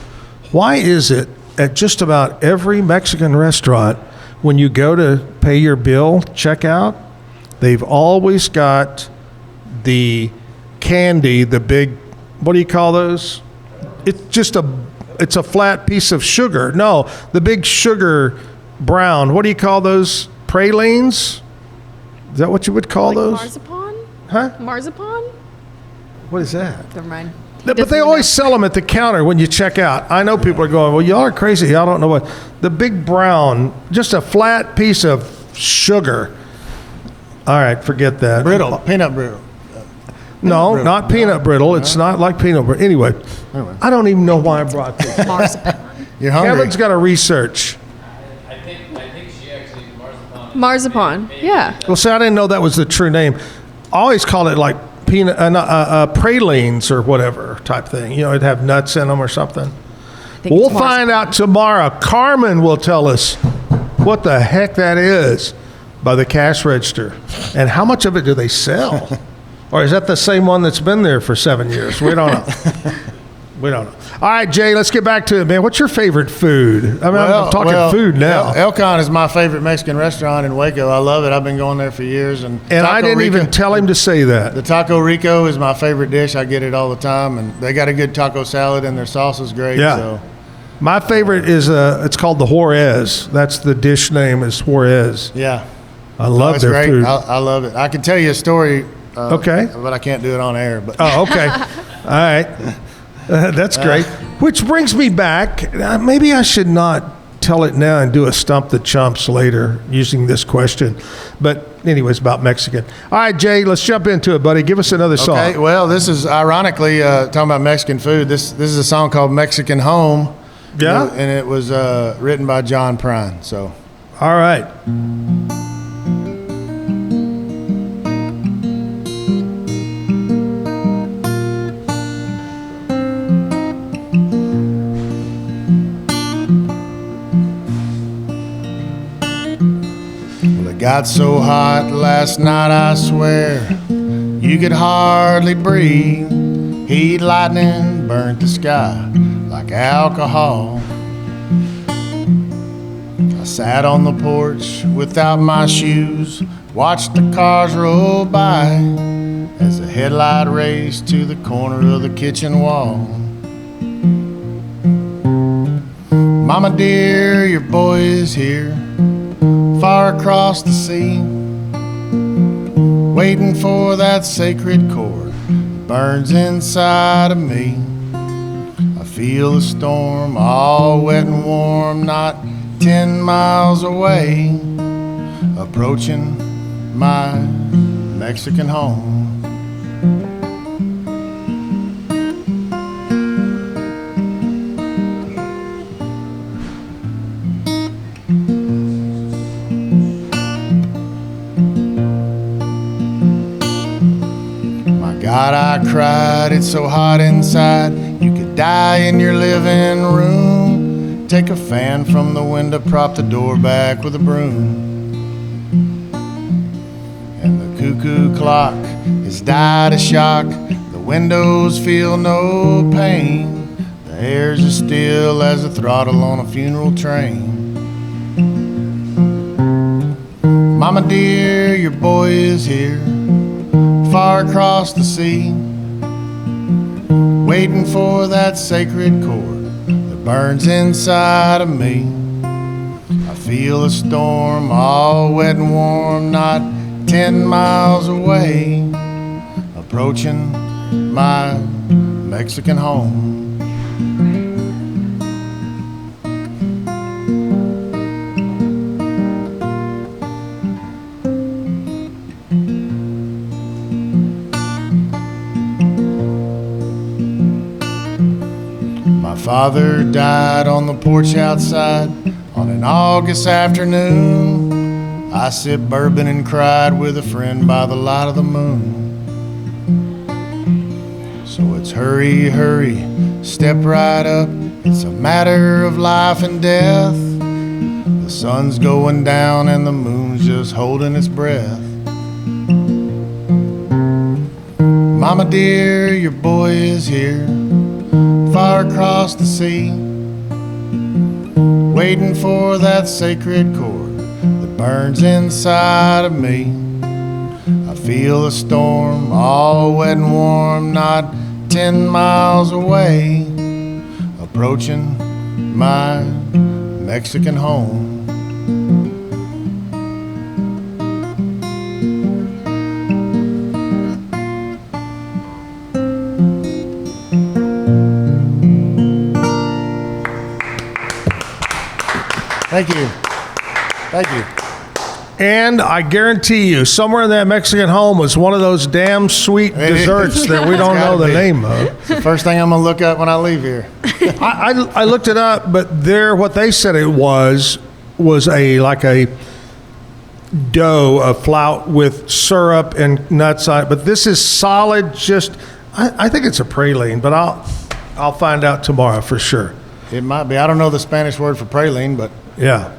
why is it at just about every Mexican restaurant, when you go to pay your bill, check out, they've always got the candy, the big, what do you call those? It's a flat piece of sugar. No, the big sugar brown. What do you call those? Pralines? Is that what you would call those? Marzipan? Huh? Marzipan? What is that? Never mind. But they always sell them at the counter when you check out. I know people are going, well, y'all are crazy. Y'all don't know what. The big brown, just a flat piece of sugar. All right, forget that. Brittle, peanut brittle. No, brittle. not peanut brittle. It's not like peanut brittle. Anyway, I don't even know why I brought this. You're hungry. Kevin's got to research. I think she actually Marzipan, yeah. Well, see, I didn't know that was the true name. I always call it like peanut, pralines or whatever type thing. It'd have nuts in them or something. We'll find out tomorrow. Carmen will tell us what the heck that is by the cash register. And how much of it do they sell? Or is that the same one that's been there for 7 years? We don't know. We don't know. All right, Jay, let's get back to it, man. What's your favorite food? I'm talking food now. El Con is my favorite Mexican restaurant in Waco. I love it. I've been going there for years. And I didn't even tell him to say that. The Taco Rico is my favorite dish. I get it all the time. And they got a good taco salad, and their sauce is great. Yeah. So. My favorite is, it's called the Juarez. That's the dish name is Juarez. Yeah. I love their great. food. I love it. I can tell you a story. Okay. But I can't do it on air. But. Oh, okay. All right. That's great. Which brings me back. Maybe I should not tell it now and do a Stump the Chumps later using this question. But anyways, about Mexican. All right, Jay, let's jump into it, buddy. Give us another song. Okay. Well, this is ironically talking about Mexican food. This is a song called Mexican Home. Yeah. And it was written by John Prine. So. All right. got so hot last night, I swear, you could hardly breathe. Heat lightning burnt the sky like alcohol. I sat on the porch without my shoes, watched the cars roll by as the headlight raced to the corner of the kitchen wall. Mama dear, your boy is here, far across the sea, waiting for that sacred chord that burns inside of me. I feel the storm all wet and warm, not 10 miles away, approaching my Mexican home. My God, I cried, it's so hot inside, you could die in your living room. Take a fan from the window, prop the door back with a broom. And the cuckoo clock has died a shock, the windows feel no pain, the air's as still as the throttle on a funeral train. Mama dear, your boy is here, far across the sea, waiting for that sacred chord that burns inside of me. I feel a storm all wet and warm, not 10 miles away, approaching my Mexican home. My father died on the porch outside on an August afternoon. I sipped bourbon and cried with a friend by the light of the moon. So it's hurry, hurry, step right up. It's a matter of life and death. The sun's going down and the moon's just holding its breath. Mama dear, your boy is here, far across the sea, waiting for that sacred chord that burns inside of me. I feel a storm all wet and warm, not 10 miles away, approaching my Mexican home. Thank you. Thank you. And I guarantee you, somewhere in that Mexican home was one of those damn sweet desserts that we don't know the name of. It's the first thing I'm going to look up when I leave here. I looked it up, but what they said it was like a dough, a flout with syrup and nuts on it. But this is solid, I think it's a praline, but I'll find out tomorrow for sure. It might be. I don't know the Spanish word for praline, but yeah,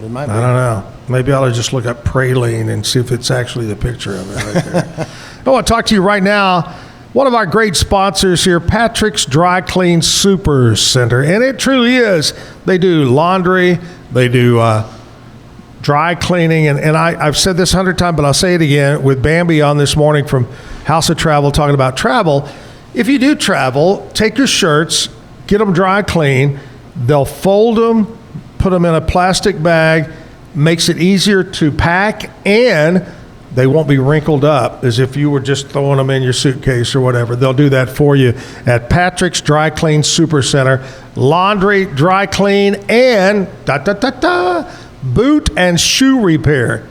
it might be. I don't know. Maybe I'll just look up praline and see if it's actually the picture of it right there. I want to talk to you right now. One of our great sponsors here, Patrick's Dry Clean Super Center, and it truly is. They do laundry, they do dry cleaning, and I've said this 100 times, but I'll say it again with Bambi on this morning from House of Travel talking about travel. If you do travel, take your shirts, get them dry clean. They'll fold them, put them in a plastic bag, makes it easier to pack, and they won't be wrinkled up as if you were just throwing them in your suitcase or whatever. They'll do that for you at Patrick's Dry Clean Super Center. Laundry, dry clean, and boot and shoe repair.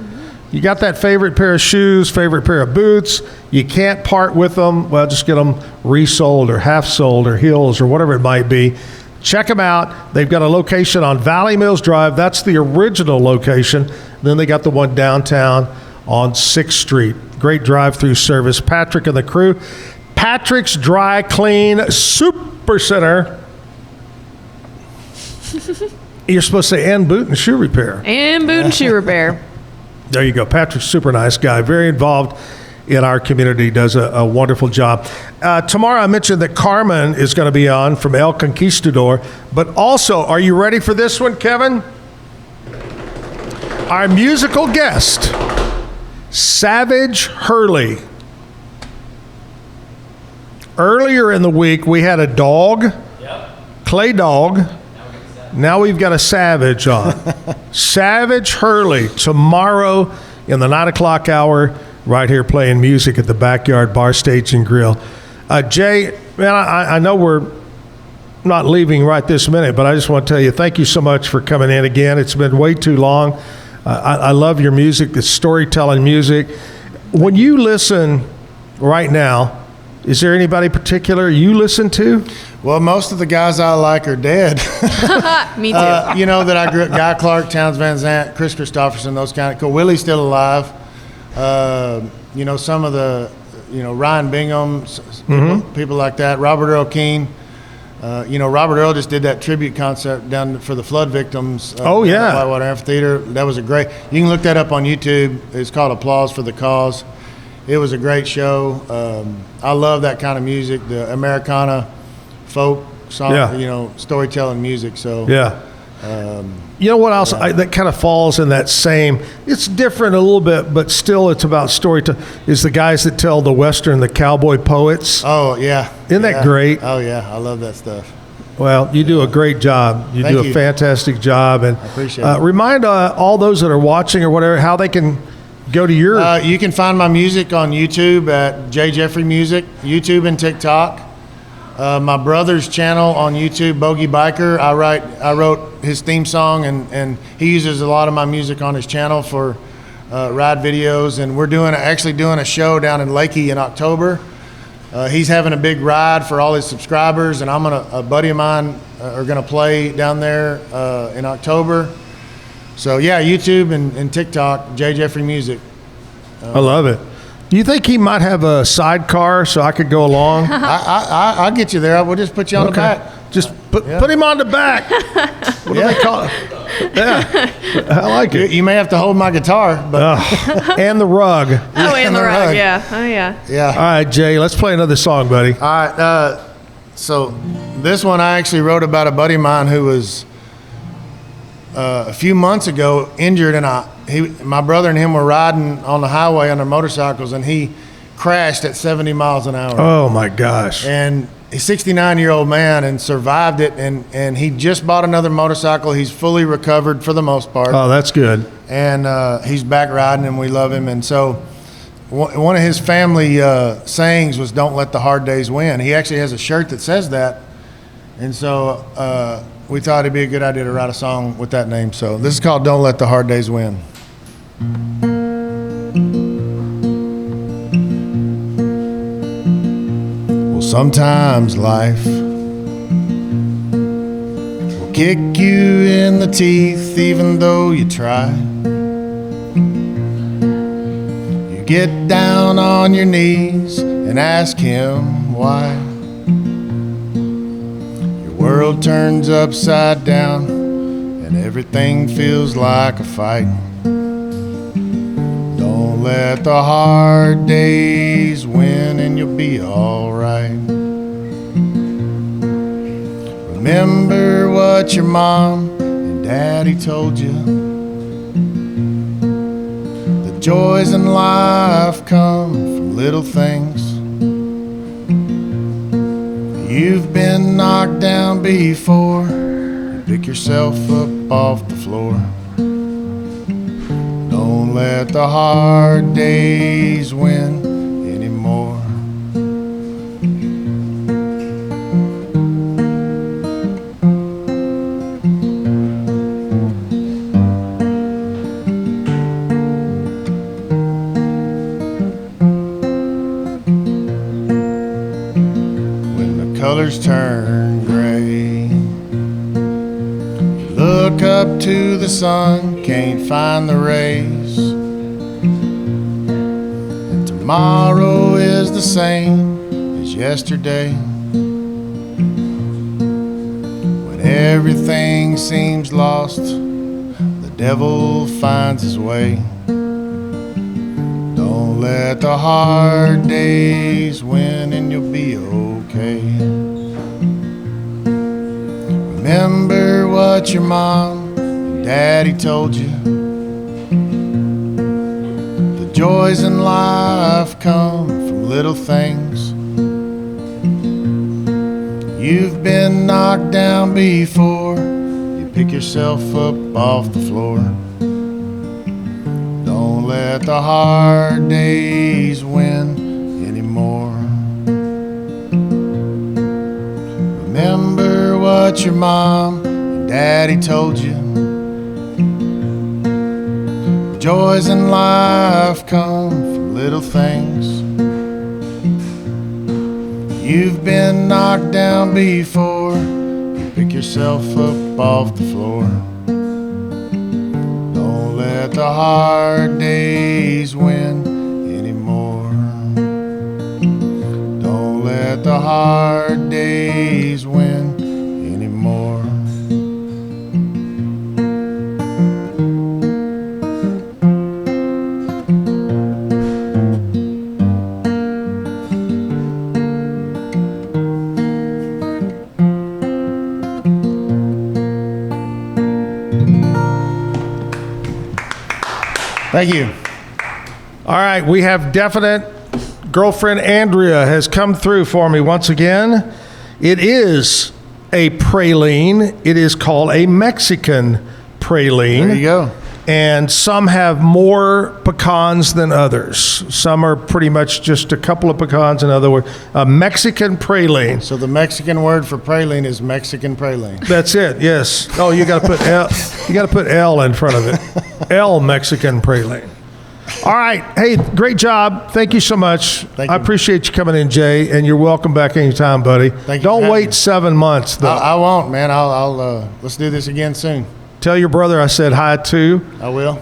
You got that favorite pair of shoes, favorite pair of boots, you can't part with them, well, just get them resoled or half-soled or heels or whatever it might be. Check them out. They've got a location on Valley Mills Drive. That's the original location. Then they got the one downtown on 6th Street. Great drive-through service. Patrick and the crew. Patrick's Dry Clean Super Center. You're supposed to say and boot and shoe repair. And boot and shoe repair. There you go. Patrick's a super nice guy, very involved in our community, does a wonderful job. Tomorrow I mentioned that Carmen is going to be on from El Conquistador, but also, are you ready for this one, Kevin? Our musical guest, Savage Hurley. Earlier in the week, we had a dog, Clay Dog. Now we've got a Savage on. Savage Hurley, tomorrow in the 9 o'clock hour, right here playing music at the Backyard Bar, Stage and Grill. Jay, man, I know we're not leaving right this minute, but I just want to tell you thank you so much for coming in again. It's been way too long. I love your music, the storytelling music. When you listen right now, is there anybody particular you listen to? Well, most of the guys I like are dead. Me too. You know that I grew up, Guy Clark, Townes Van Zandt, Chris Christopherson, those kind of cool. Willie's still alive. You know, some of the, you know, Ryan Bingham, people like that. Robert Earl Keen. You know, Robert Earl just did that tribute concert down for the flood victims. In the Whitewater Amphitheater. That was a great. You can look that up on YouTube. It's called Applause for the Cause. It was a great show. I love that kind of music, the Americana folk song, you know, storytelling music. So you know what else that kind of falls in that same, it's different a little bit, but still it's about storytelling, is the guys that tell the Western, the cowboy poets. Oh, yeah. Isn't that great? Oh, yeah. I love that stuff. Well, you do a great job. You do a fantastic job. And I appreciate it. Remind all those that are watching or whatever how they can go to your... you can find my music on YouTube at J. Jeffrey Music, YouTube and TikTok. My brother's channel on YouTube, Bogey Biker, I wrote his theme song, and he uses a lot of my music on his channel for ride videos. And we're actually doing a show down in Lakey in October. He's having a big ride for all his subscribers, and a buddy of mine are gonna play down there in October. So yeah, YouTube and TikTok, J. Jeffrey Music. I love it. Do you think he might have a sidecar so I could go along? I'll get you there. We'll just put you on the back. Just put him on the back. What do they call it? Yeah, I like it. You may have to hold my guitar, but and the rug. Oh, and the rug. Yeah. Oh, yeah. Yeah. All right, Jay, let's play another song, buddy. All right. So this one I actually wrote about a buddy of mine who was a few months ago injured, and my brother and him were riding on the highway on their motorcycles, and he crashed at 70 miles an hour. Oh my gosh. And he's a 69-year-old man and survived it, and he just bought another motorcycle. He's fully recovered for the most part. Oh, that's good. And he's back riding, and we love him. And so one of his family sayings was, "Don't let the hard days win." He actually has a shirt that says that. And so we thought it'd be a good idea to write a song with that name. So this is called "Don't Let the Hard Days Win." Well, sometimes life will kick you in the teeth even though you try. You get down on your knees and ask him why. Your world turns upside down and everything feels like a fight. Don't let the hard days win and you'll be alright. Remember what your mom and daddy told you. The joys in life come from little things. You've been knocked down before. Pick yourself up off the floor. Don't let the hard days win anymore. When the colors turn gray, look up to the sun, can't find the rays. And tomorrow is the same as yesterday. When everything seems lost, the devil finds his way. let the hard days win and you'll be okay. Remember what your mom and daddy told you. The joys in life come from little things. You've been knocked down before. You pick yourself up off the floor. Don't let the hard days win anymore. Remember what your mom and daddy told you. Joys in life come from little things. You've been knocked down before. You pick yourself up off the floor. Don't let the hard days win anymore. Don't let the hard days win anymore. Thank you. All right, we have definite. Girlfriend Andrea has come through for me once again. It is a praline. It is called a Mexican praline. There you go. And some have more pecans than others. Some are pretty much just a couple of pecans. In other words, a Mexican praline. So the Mexican word for praline is Mexican praline. That's it. Yes. Oh, you got to put L. You got to put L in front of it. L Mexican praline. All right. Hey, great job. Thank you so much. Thank you. I appreciate you coming in, Jay, and you're welcome back anytime, buddy. Thank you. Don't wait 7 months, though. I won't, man. I'll let's do this again soon. Tell your brother I said hi, too. I will.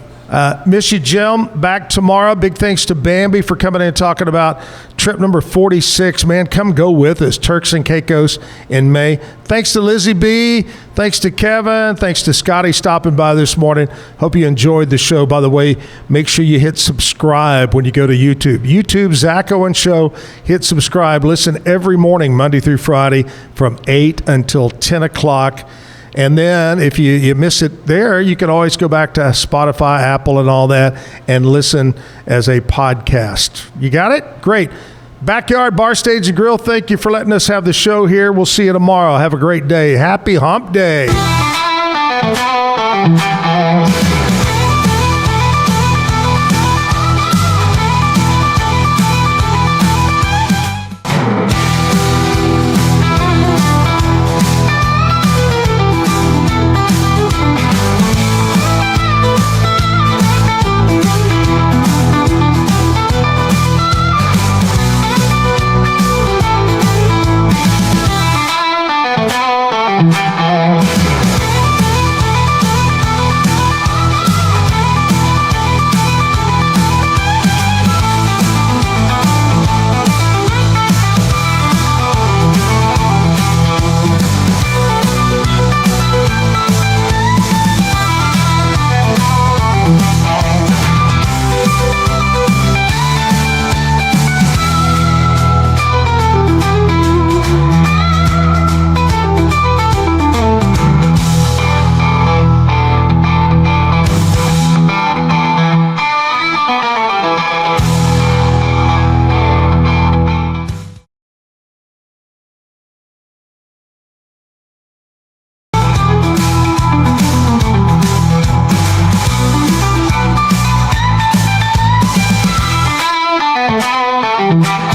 Miss you, Jim. Back tomorrow. Big thanks to Bambi for coming in and talking about trip number 46. Man, come go with us. Turks and Caicos in May. Thanks to Lizzie B. Thanks to Kevin. Thanks to Scotty stopping by this morning. Hope you enjoyed the show. By the way, make sure you hit subscribe when you go to YouTube. YouTube, Zach Owen Show. Hit subscribe. Listen every morning, Monday through Friday, from 8 until 10 o'clock. And then if you miss it there, you can always go back to Spotify, Apple, and all that and listen as a podcast. You got it? Great. Backyard Bar, Stage, and Grill, thank you for letting us have the show here. We'll see you tomorrow. Have a great day. Happy Hump Day. Bye.